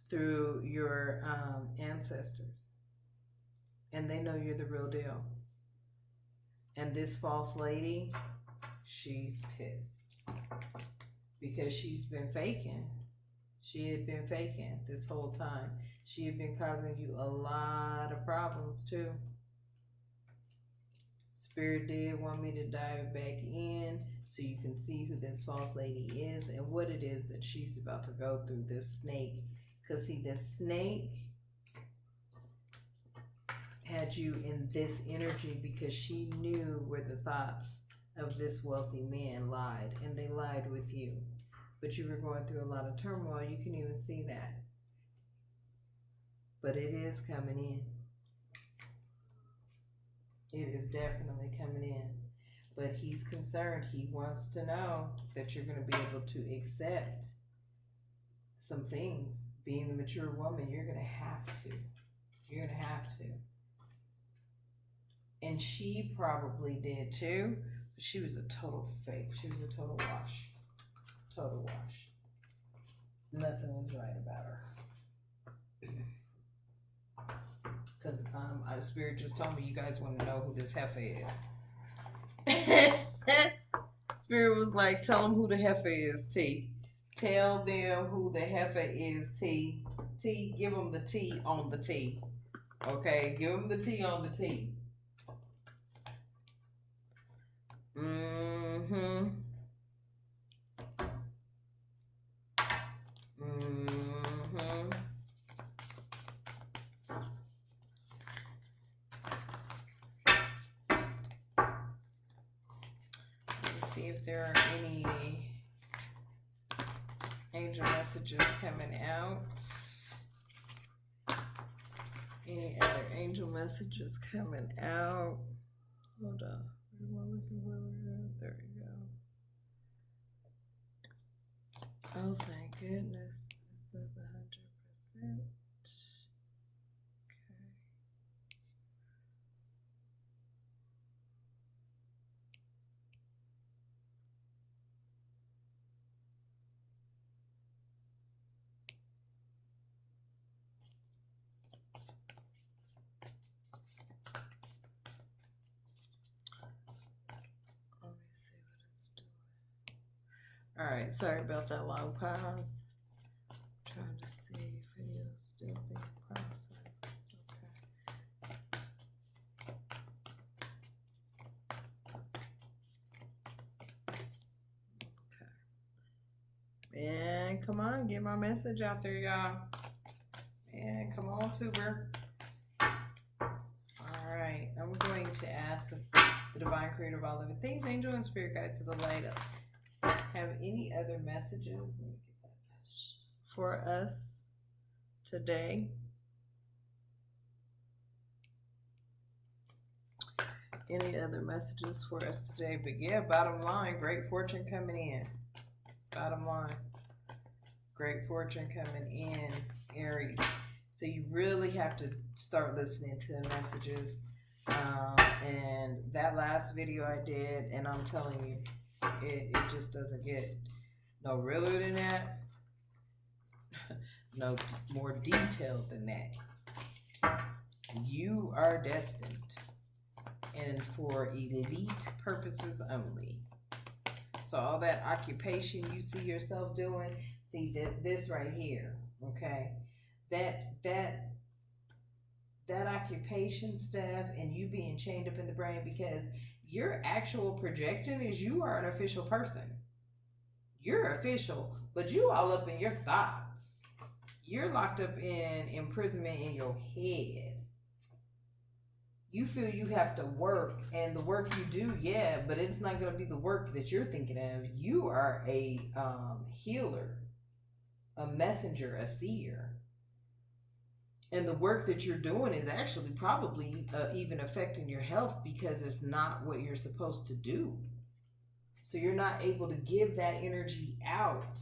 [SPEAKER 1] through your ancestors, and they know you're the real deal. And this false lady, she's pissed because she's been faking. She had been faking this whole time. She had been causing you a lot of problems too. Spirit did want me to dive back in so you can see who this false lady is and what it is that she's about to go through, this snake. Because see, this snake had you in this energy because she knew where the thoughts of this wealthy man lied, and they lied with you. But you were going through a lot of turmoil. You can even see that. But it is coming in. It is definitely coming in. But he's concerned. He wants to know that you're going to be able to accept some things. Being the mature woman, you're going to have to. You're going to have to. And she probably did too. But she was a total fake. She was a total wash. Total wash. Nothing was right about her. Because Spirit just told me you guys want to know who this heifer is. Spirit was like, tell them who the heifer is, T. Tell them who the heifer is, T. T, give them the T on the T. Okay, give them the T on the T. Mm-hmm. Mm-hmm. Let's see if there are any angel messages coming out. Any other angel messages coming out? Hold on. Am I looking where we're at? There we go. Oh, thank goodness. It says 100%. Okay. Let me see what it's doing. All right, sorry about that long pause. Trying to see if video's still being processed. Okay. Man, come on, get my message out there, y'all. Man, come on, Tuber. All right, I'm going to ask the divine creator of all living things, angel and spirit guide to the light up. Have any other messages? Let me get that for us today. Any other messages for us today? But yeah, bottom line, great fortune coming in. Bottom line, great fortune coming in, Aries. So you really have to start listening to the messages. And that last video I did, and I'm telling you, it just doesn't get no realer than that, no more detailed than that. You are destined, and for elite purposes only. So all that occupation you see yourself doing, see this right here, okay? That occupation stuff and you being chained up in the brain, because your actual projection is you are an official person. You're official, but you all up in your thoughts. You're locked up in imprisonment in your head. You feel you have to work, and the work you do, yeah, but it's not going to be the work that you're thinking of. You are a healer, a messenger, a seer. And the work that you're doing is actually probably even affecting your health, because it's not what you're supposed to do. So you're not able to give that energy out.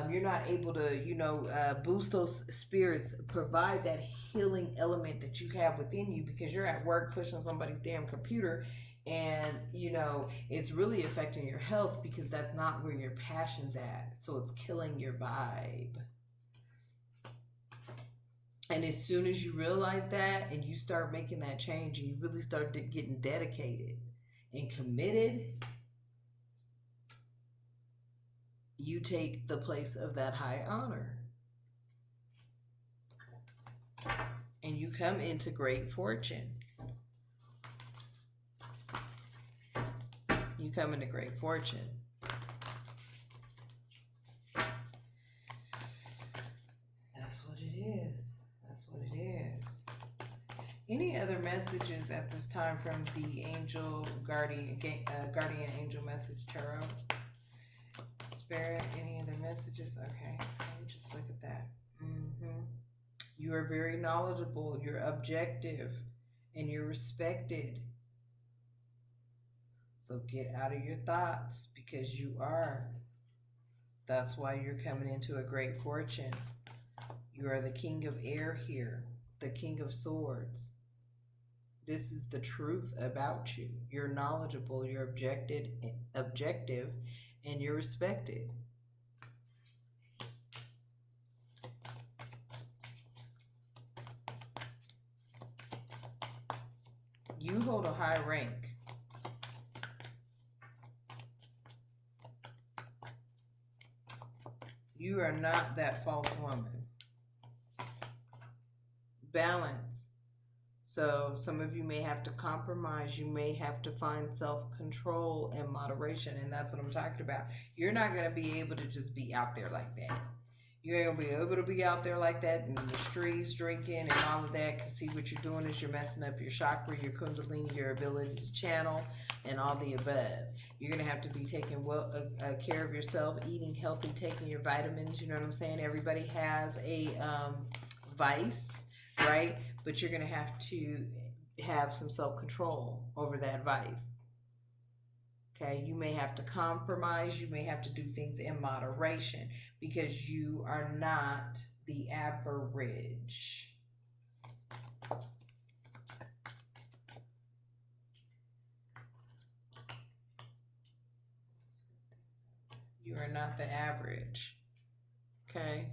[SPEAKER 1] You're not able to, boost those spirits, provide that healing element that you have within you, because you're at work pushing somebody's damn computer, and it's really affecting your health because that's not where your passion's at. So it's killing your vibe. And as soon as you realize that and you start making that change and you really start getting dedicated and committed, you take the place of that high honor. And you come into great fortune. You come into great fortune. That's what it is. That's what it is. Any other messages at this time from the angel guardian angel message tarot? Spirit, any other messages? Okay, let me just look at that. You are very knowledgeable, you're objective, and you're respected. So get out of your thoughts, because you are. That's why you're coming into a great fortune. You are the king of air here, the king of swords. This is the truth about you. You're knowledgeable, you're objective, and you're respected. You hold a high rank. You are not that false woman. Balance. So some of you may have to compromise. You may have to find self-control and moderation. And that's what I'm talking about. You're not going to be able to just be out there like that. You ain't going to be able to be out there like that in the streets drinking and all of that. Because see, what you're doing is you're messing up your chakra, your kundalini, your ability to channel, and all the above. You're going to have to be taking care of yourself, eating healthy, taking your vitamins. You know what I'm saying? Everybody has a vice, right? But you're going to have some self-control over that vice. Okay, you may have to compromise. You may have to do things in moderation because you are not the average. You are not the average. Okay.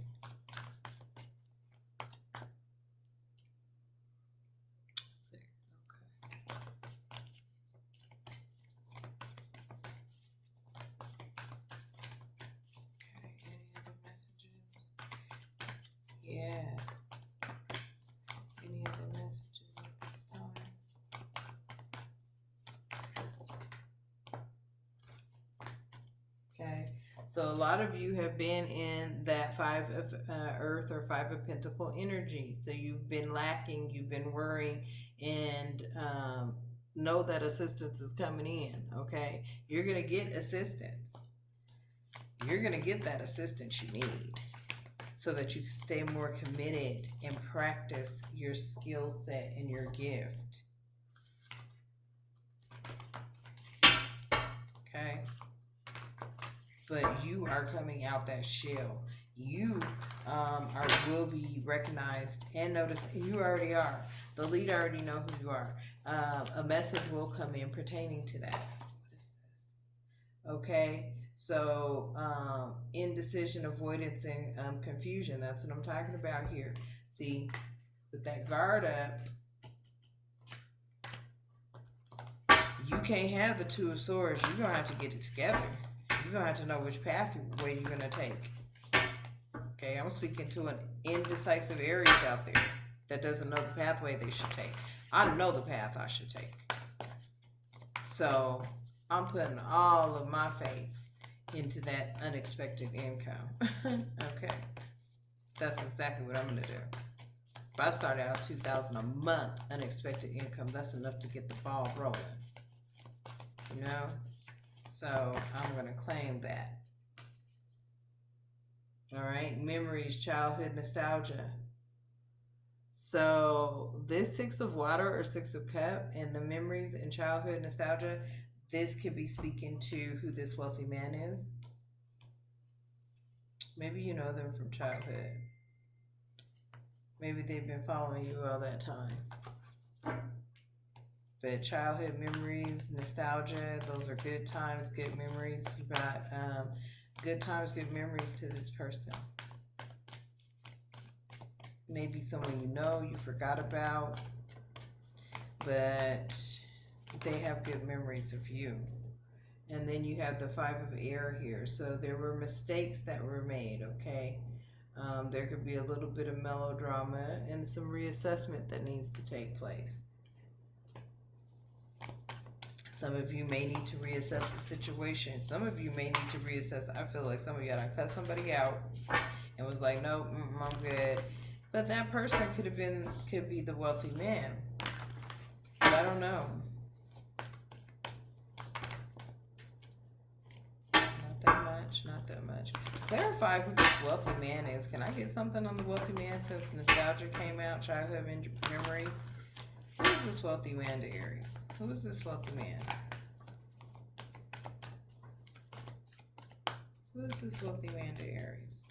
[SPEAKER 1] Yeah. Any other messages at this time? Okay. So a lot of you have been in that 5 of Earth or 5 of Pentacle energy. So you've been lacking, you've been worrying, and know that assistance is coming in. Okay. You're going to get assistance. You're going to get that assistance you need, so that you can stay more committed and practice your skill set and your gift. Okay? But you are coming out that shell. You will be recognized and noticed, and you already are. The lead already know who you are. A message will come in pertaining to that. What is this? Okay? So, indecision, avoidance, and confusion. That's what I'm talking about here. See, with that guard up, you can't have the 2 of Swords. You're going to have to get it together. You're going to have to know which pathway you're going to take. Okay, I'm speaking to an indecisive Aries out there that doesn't know the pathway they should take. I know the path I should take. So, I'm putting all of my faith into that unexpected income. Okay, that's exactly what I'm going to do. If I start out $2,000 a month unexpected income, that's enough to get the ball rolling. You know, so I'm going to claim that. All right, memories, childhood nostalgia. So this 6 of Water or 6 of Cup and the memories and childhood nostalgia, this could be speaking to who this wealthy man is. Maybe you know them from childhood. Maybe they've been following you all that time. But childhood memories, nostalgia, those are good times, good memories. You got good times, good memories to this person. Maybe someone you forgot about, but they have good memories of you. And then you have the 5 of Air here. So there were mistakes that were made, okay? There could be a little bit of melodrama and some reassessment that needs to take place. Some of you may need to reassess the situation. Some of you may need to reassess. I feel like some of you done cut somebody out and was like, nope, I'm good. But that person could be the wealthy man. But I don't know. Not that much. Clarify who this wealthy man is. Can I get something on the wealthy man since nostalgia came out, childhood memories? Who is this wealthy man to Aries? Who is this wealthy man? Who is this wealthy man to Aries?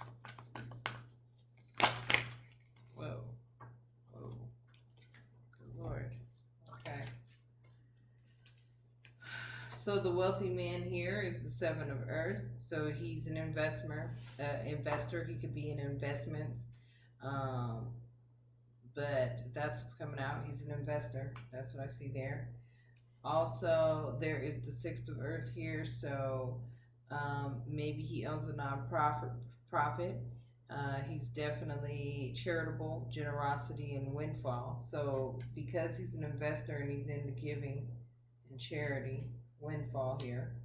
[SPEAKER 1] Whoa. Whoa. Good Lord. Okay. So the wealthy man here is the 7 of Earth. So he's an investor. He could be in investments. But but that's what's coming out. He's an investor. That's what I see there. Also, there is the sixth of earth here, so maybe he owns a non-profit. Profit. He's definitely charitable, generosity, and windfall. So because he's an investor and he's into giving and charity, windfall here.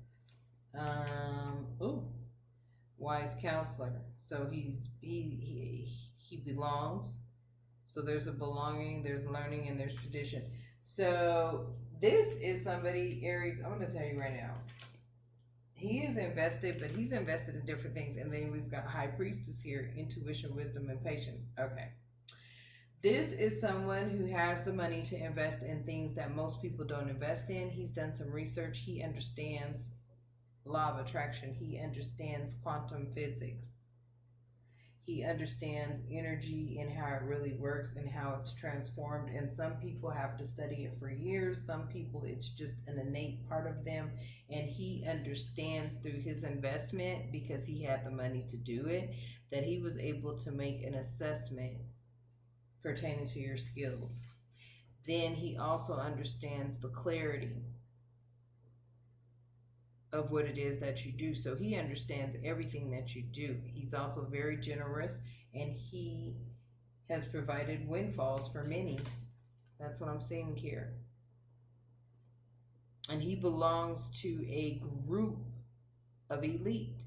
[SPEAKER 1] Ooh, wise counselor. So he belongs. So there's a belonging, there's learning, and there's tradition. So this is somebody, Aries, I'm going to tell you right now. He is invested, but he's invested in different things. And then we've got high priestess here, intuition, wisdom, and patience. Okay. This is someone who has the money to invest in things that most people don't invest in. He's done some research. He understands law of attraction. He understands quantum physics. He understands energy and how it really works and how it's transformed. And some people have to study it for years. Some people, it's just an innate part of them. And he understands through his investment, because he had the money to do it, that he was able to make an assessment pertaining to your skills. Then he also understands the clarity of what it is that you do. So he understands everything that you do. He's also very generous, and he has provided windfalls for many. That's what I'm seeing here. And he belongs to a group of elite.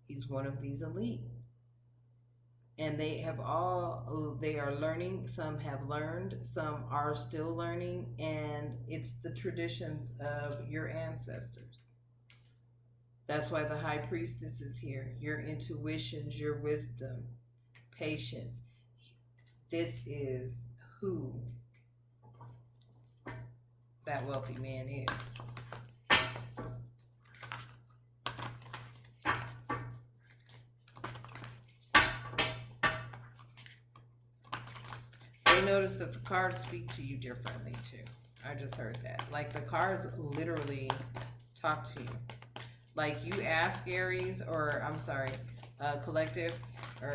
[SPEAKER 1] He's one of these elite. And they are learning. Some have learned, some are still learning, and it's the traditions of your ancestors. That's why the high priestess is here. Your intuitions, your wisdom, patience. This is who that wealthy man is. I notice that the cards speak to you differently too. I just heard that. Like the cards literally talk to you. Like you ask Aries, or I'm sorry, collective, or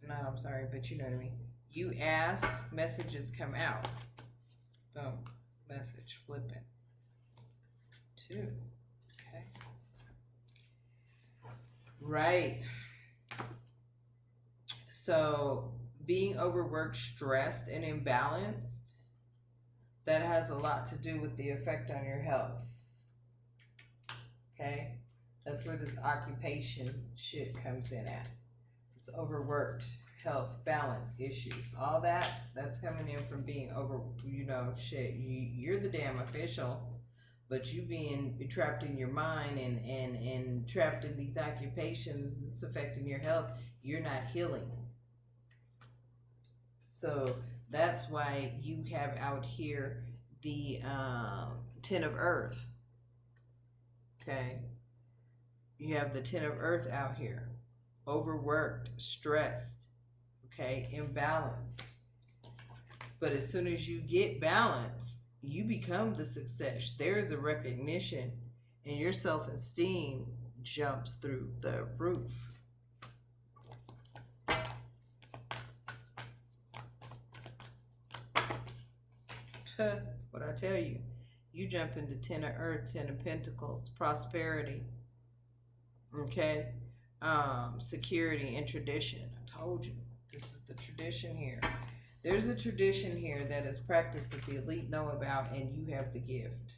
[SPEAKER 1] not, I'm sorry, but you know what I mean. You ask, messages come out. Boom, message, flip it. 2, okay. Right. So being overworked, stressed, and imbalanced, that has a lot to do with the effect on your health. Okay, that's where this occupation shit comes in at. It's overworked, health, balance issues, all that's coming in from being over, shit. You're the damn official, but you being trapped in your mind and trapped in these occupations, it's affecting your health. You're not healing. So that's why you have out here the 10 of Earth. Okay, you have the 10 of Earth out here. Overworked, stressed, okay, imbalanced. But as soon as you get balanced, you become the success. There is a recognition, and your self-esteem jumps through the roof. What I tell you, you jump into 10 of Earth, 10 of Pentacles, prosperity, okay, security and tradition. I told you, this is the tradition here. There's a tradition here that is practiced that the elite know about, and you have the gift.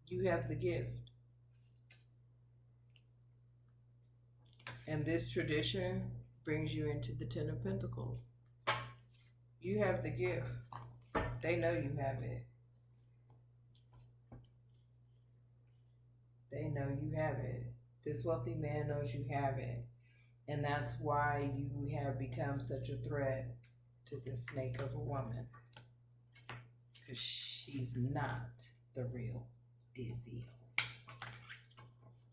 [SPEAKER 1] You have the gift. And this tradition brings you into the 10 of Pentacles. You have the gift. They know you have it. They know you have it. This wealthy man knows you have it. And that's why you have become such a threat to this snake of a woman. Because she's not the real Dizzy.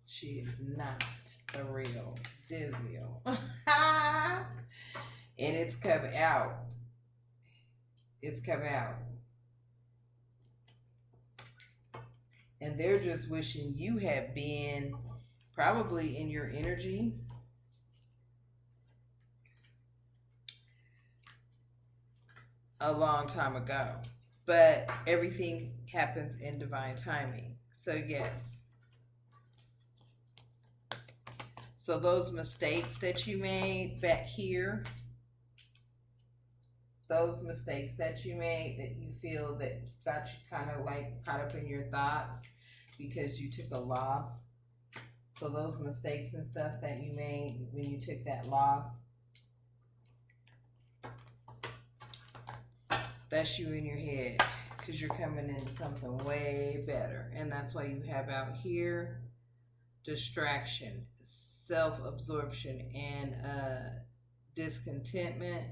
[SPEAKER 1] She is not the real Dizzy. And it's come out. It's come out. and they're just wishing you had been probably in your energy a long time ago. But everything happens in divine timing. So, yes. So, those mistakes that you made back here, those mistakes that you made that you feel that got you kind of like caught up in your thoughts because you took a loss. So, those mistakes and stuff that you made when you took that loss, that's you in your head because you're coming into something way better. And that's why you have out here distraction, self-absorption, and discontentment.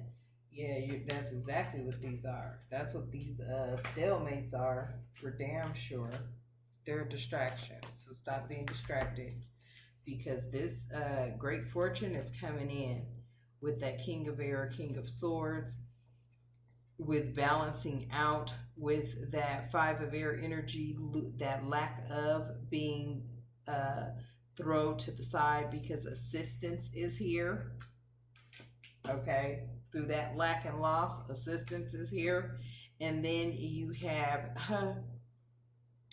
[SPEAKER 1] Yeah, that's exactly what these are. That's what these stalemates are for damn sure. They're a distraction. So stop being distracted because this great fortune is coming in with that King of Air, King of Swords, with balancing out with that Five of Air energy, that lack of being thrown to the side because assistance is here. Okay, through that lack and loss, assistance is here. And then you have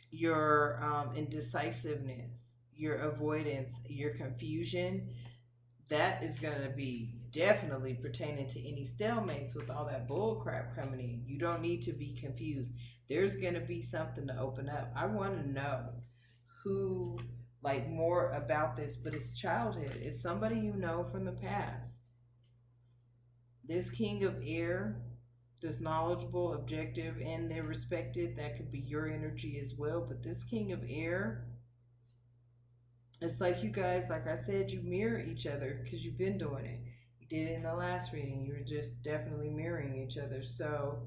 [SPEAKER 1] your indecisiveness, your avoidance, your confusion. That is going to be definitely pertaining to any stalemates with all that bull crap coming in. You don't need to be confused. There's going to be something to open up. I want to know who, like, more about this, but it's childhood. It's somebody you know from the past. This King of Air, this knowledgeable, objective, and they're respected. That could be your energy as well. But this King of Air, it's like you guys, like I said, you mirror each other because you've been doing it. You did it in the last reading. You were just definitely mirroring each other. So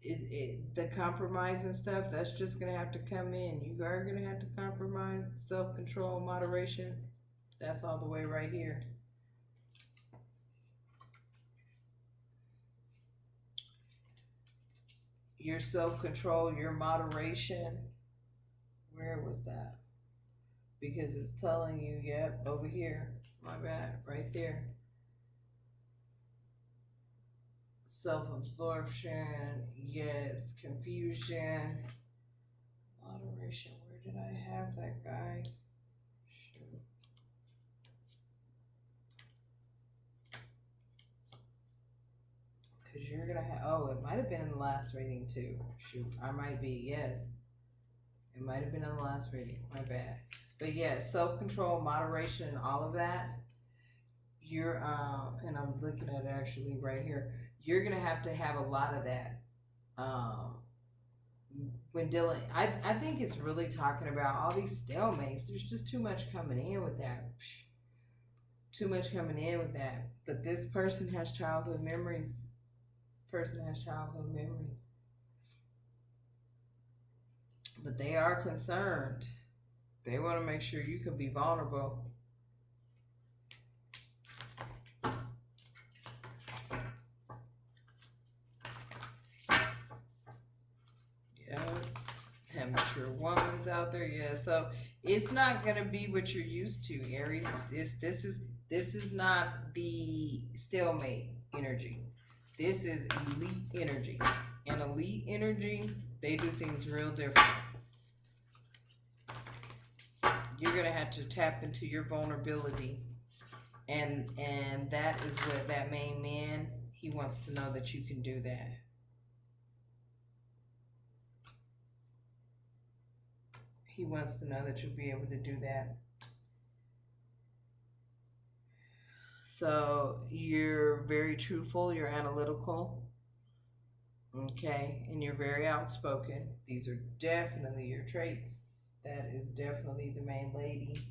[SPEAKER 1] the compromise and stuff, that's just going to have to come in. You are going to have to compromise self-control, moderation. That's all the way right here. Your self-control, your moderation. Where was that? Because it's telling you, yep, over here. My bad, right there. Self-absorption, yes. Confusion, moderation. Where did I have that, guys? Shoot. Because you're gonna have, oh, it might have been in the last reading too. Shoot, I might be, yes. It might have been in the last reading, my bad. But yeah, self-control, moderation, and all of that. You're and I'm looking at it actually right here. You're gonna have to have a lot of that. When dealing, I think it's really talking about all these stalemates. There's just too much coming in with that. Too much coming in with that. But this person has childhood memories. Person has childhood memories. But they are concerned. They want to make sure you can be vulnerable. Yeah. And mature woman's out there. Yeah. So it's not gonna be what you're used to, Aries. This is not the stalemate energy. This is elite energy. And elite energy, they do things real different. You're gonna have to tap into your vulnerability, and that is what that main man, he wants to know that you can do that. He wants to know that you'll be able to do that. So you're very truthful, you're analytical, okay, and you're very outspoken. These are definitely your traits. That is definitely the main lady.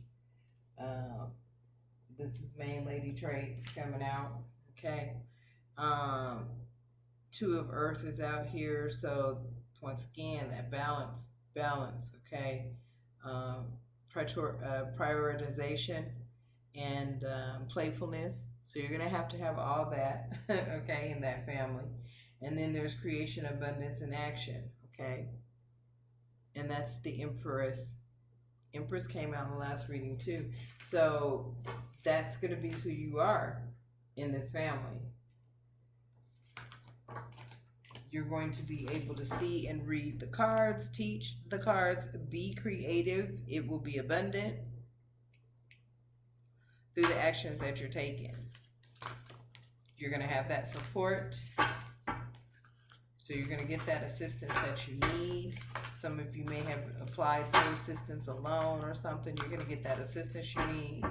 [SPEAKER 1] Um, this is main lady traits coming out, okay. Um, Two of Earth is out here, so once again, that balance, okay. Um, Prioritization and playfulness. So you're gonna have to have all that, okay, in that family. And then there's creation, abundance, and action, okay. and that's the Empress. Empress came out in the last reading too. So that's going to be who you are in this family. You're going to be able to see and read the cards, teach the cards, be creative. It will be abundant through the actions that you're taking. You're going to have that support. So you're going to get that assistance that you need. Some of you may have applied for assistance alone or something. You're going to get that assistance you need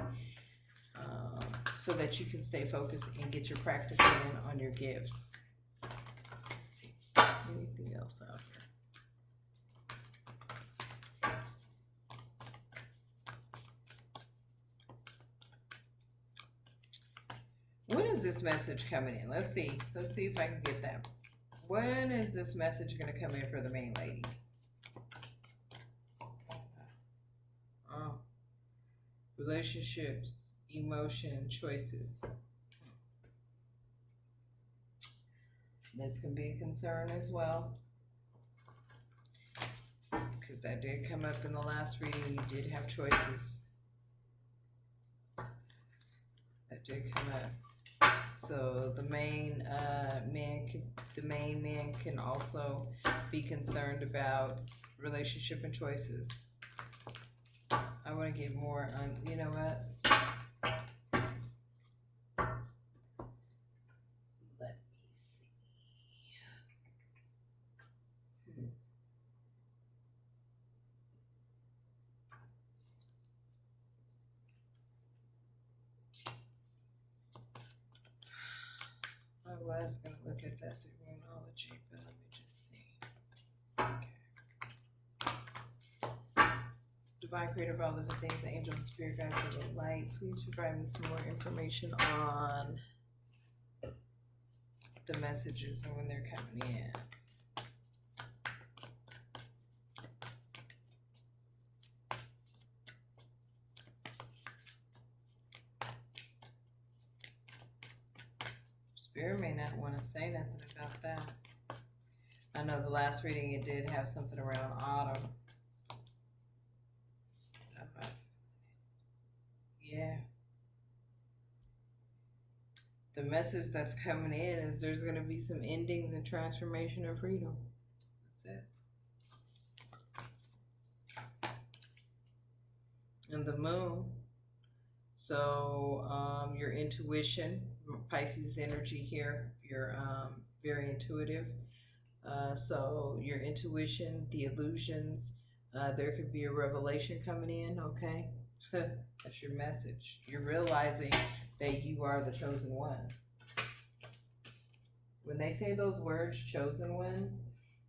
[SPEAKER 1] so that you can stay focused and get your practice in on your gifts. Let's see. Anything else out here? When is this message coming in? Let's see. Let's see if I can get that. When is this message going to come in for the main lady? Oh. Relationships, emotion, choices. This can be a concern as well, because that did come up in the last reading. You did have choices. That did come up. So the main man can also be concerned about relationship and choices. I want to get more on, you know what? Let me see. I was going to look at that technology, but let me just see. Okay. Divine Creator of all living things, the angel and spirit guides of the light, please provide me some more information on the messages and when they're coming in. Spirit may not want to say nothing about that. I know the last reading it did have something around autumn. Yeah. The message that's coming in is there's going to be some endings and transformation and freedom. That's it. And the moon. So your intuition, Pisces energy here, you're very intuitive. So your intuition, the illusions, there could be a revelation coming in, okay? That's your message. You're realizing that you are the chosen one. When they say those words, chosen one,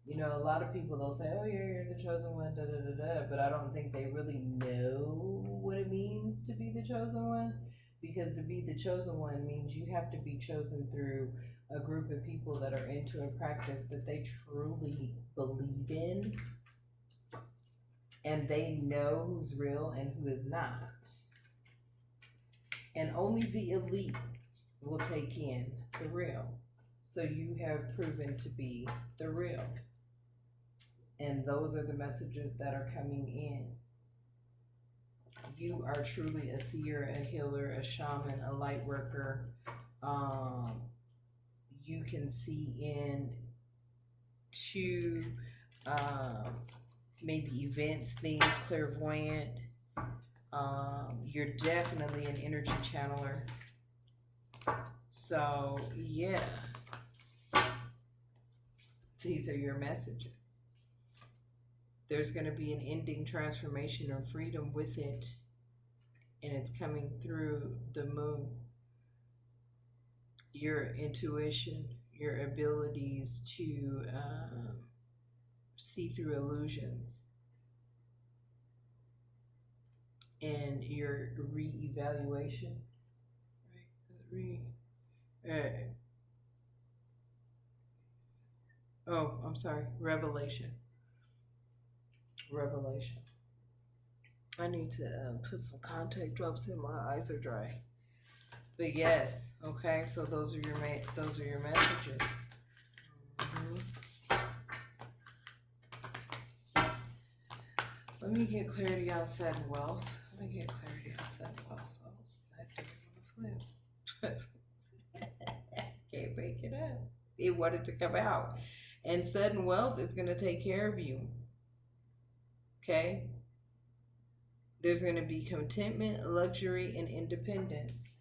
[SPEAKER 1] you know, a lot of people, they'll say, oh, yeah, you're the chosen one, da da da da, but I don't think they really know what it means to be the chosen one, because to be the chosen one means you have to be chosen through a group of people that are into a practice that they truly believe in, and they know who's real and who is not. And only the elite will take in the real. So you have proven to be the real. And those are the messages that are coming in. You are truly a seer, a healer, a shaman, a light worker. You can see into maybe events, things, clairvoyant. You're definitely an energy channeler. So, yeah. These are your messages. There's going to be an ending, transformation, or freedom with it. And it's coming through the moon. Your intuition, your abilities to see through illusions, and your re-evaluation. Oh, I'm sorry. Revelation. I need to put some contact drops in. My eyes are dry. But yes, okay. So those are your messages. me get clarity on sudden wealth. Let me get clarity on sudden wealth. Oh, that didn't want to flip. Can't make it up. It wanted to come out. And sudden wealth is going to take care of you. Okay? There's going to be contentment, luxury, and independence.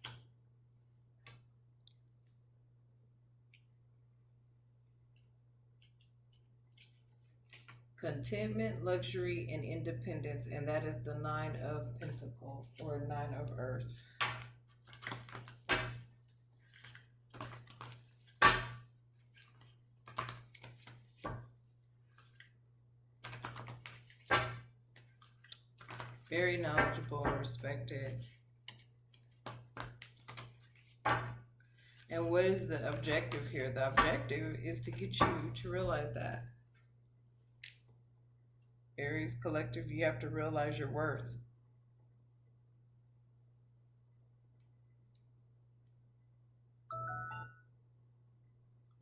[SPEAKER 1] Contentment, luxury, and independence. And that is the 9 of Pentacles or 9 of Earth. Very knowledgeable and respected. And what is the objective here? The objective is to get you to realize that. Aries collective, you have to realize your worth.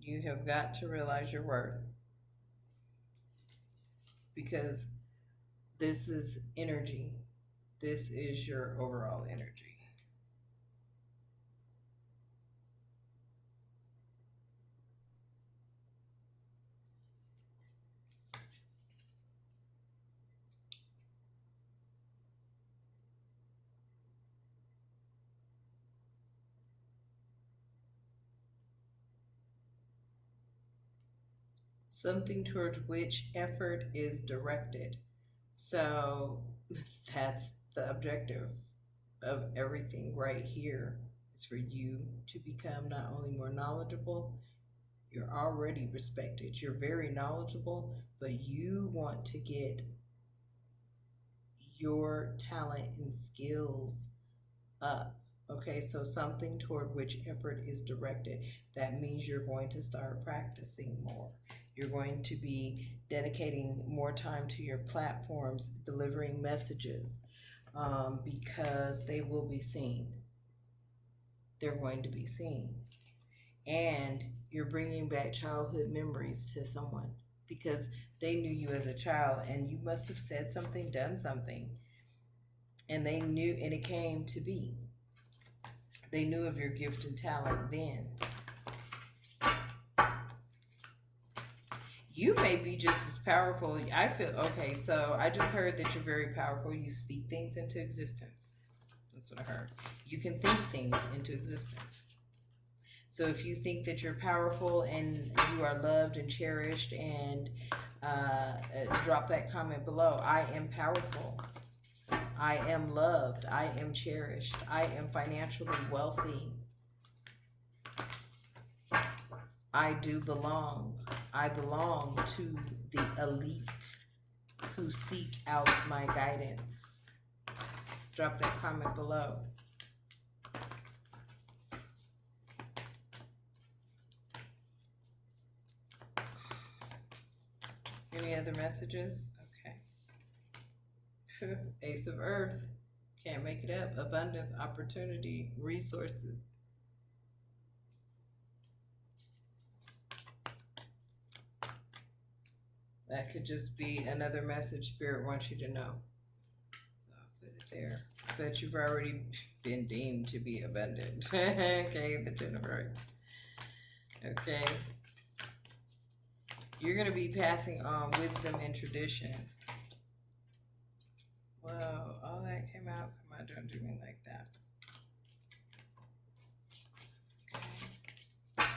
[SPEAKER 1] You have got to realize your worth. Because this is energy. This is your overall energy. Something towards which effort is directed. So that's the objective of everything right here. Is for you to become not only more knowledgeable, you're already respected. You're very knowledgeable, but you want to get your talent and skills up. Okay, so something toward which effort is directed. That means you're going to start practicing more. You're going to be dedicating more time to your platforms, delivering messages, because they will be seen. They're going to be seen. And you're bringing back childhood memories to someone because they knew you as a child and you must have said something, done something, and they knew, and it came to be. They knew of your gift and talent then. You may be just as powerful. I feel, okay, so I just heard that you're very powerful. You speak things into existence. That's what I heard. You can think things into existence. So if you think that you're powerful and you are loved and cherished, and drop that comment below. I am powerful. I am loved. I am cherished. I am financially wealthy. I do belong. I belong to the elite who seek out my guidance. Drop that comment below. Any other messages? Okay. Ace of Earth. Can't make it up. Abundance, opportunity, resources. That could just be another message Spirit wants you to know. So I'll put it there. But you've already been deemed to be abundant. Okay, the Ten of Earth. Okay. You're going to be passing on wisdom and tradition. Whoa, all that came out. Come on, don't do me like that. Okay.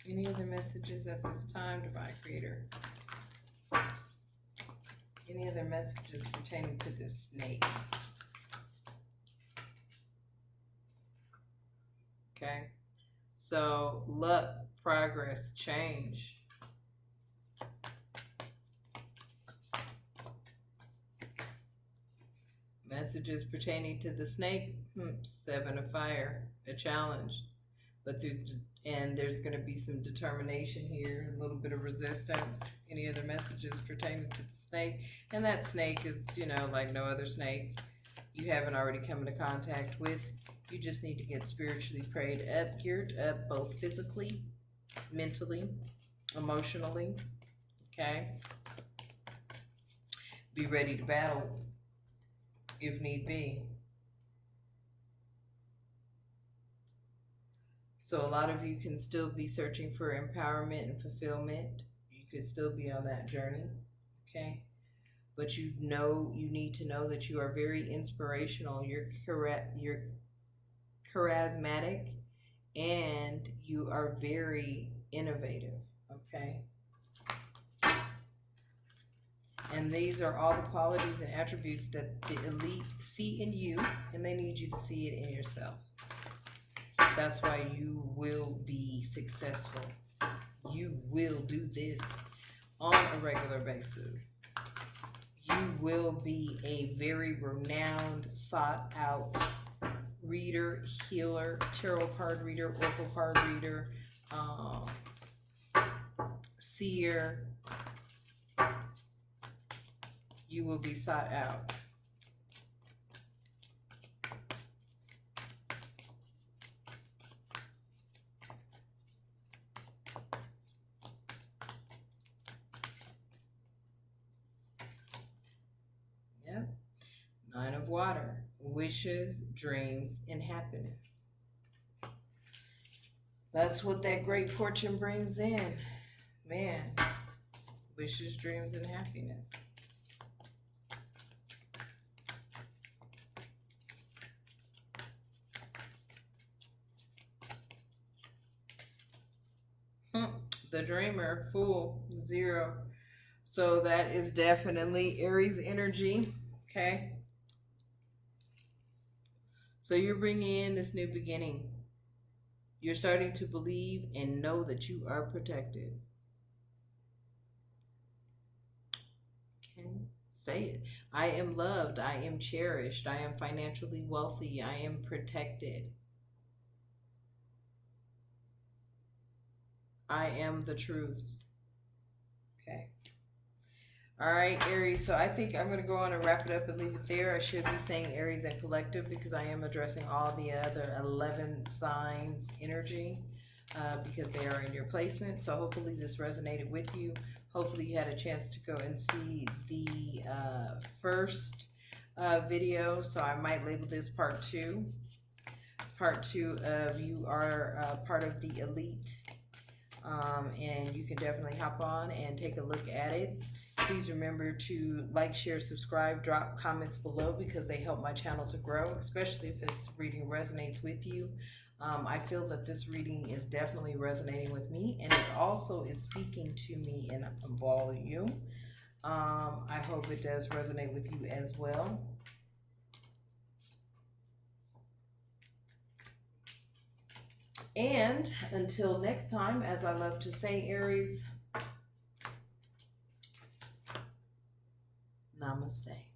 [SPEAKER 1] Any other messages at this time, Divine Creator? Any other messages pertaining to this snake? Okay. So, luck, progress, change. Messages pertaining to the snake, 7 of fire, a challenge. But and there's going to be some determination here, a little bit of resistance. Any other messages pertaining to the snake? And that snake is, you know, like no other snake you haven't already come into contact with. You just need to get spiritually prayed up, geared up, both physically, mentally, emotionally, okay? Be ready to battle if need be. So a lot of you can still be searching for empowerment and fulfillment. You could still be on that journey, okay? But you know, you need to know that you are very inspirational. You're charismatic, and you are very innovative, okay? And these are all the qualities and attributes that the elite see in you, and they need you to see it in yourself. That's why you will be successful. You will do this on a regular basis. You will be a very renowned, sought out reader, healer, tarot card reader, oracle card reader, seer. You will be sought out. Yep. Nine of Water. Wishes, dreams, and happiness. That's what that great fortune brings in. Man. Wishes, dreams, and happiness. The Dreamer, Fool, 0. So that is definitely Aries energy. Okay. So you're bringing in this new beginning. You're starting to believe and know that you are protected. Okay. Say it. I am loved. I am cherished. I am financially wealthy. I am protected. I am the truth. Okay. All right, Aries. So I think I'm going to go on and wrap it up and leave it there. I should be saying Aries and collective because I am addressing all the other 11 signs energy because they are in your placement. So hopefully this resonated with you. Hopefully you had a chance to go and see the first video. So I might label this part 2. Part 2 of you are part of the elite. And you can definitely hop on and take a look at it. Please remember to like, share, subscribe, drop comments below because they help my channel to grow, especially if this reading resonates with you. I feel that this reading is definitely resonating with me, and it also is speaking to me in volume. I hope it does resonate with you as well. And until next time, as I love to say, Aries, namaste.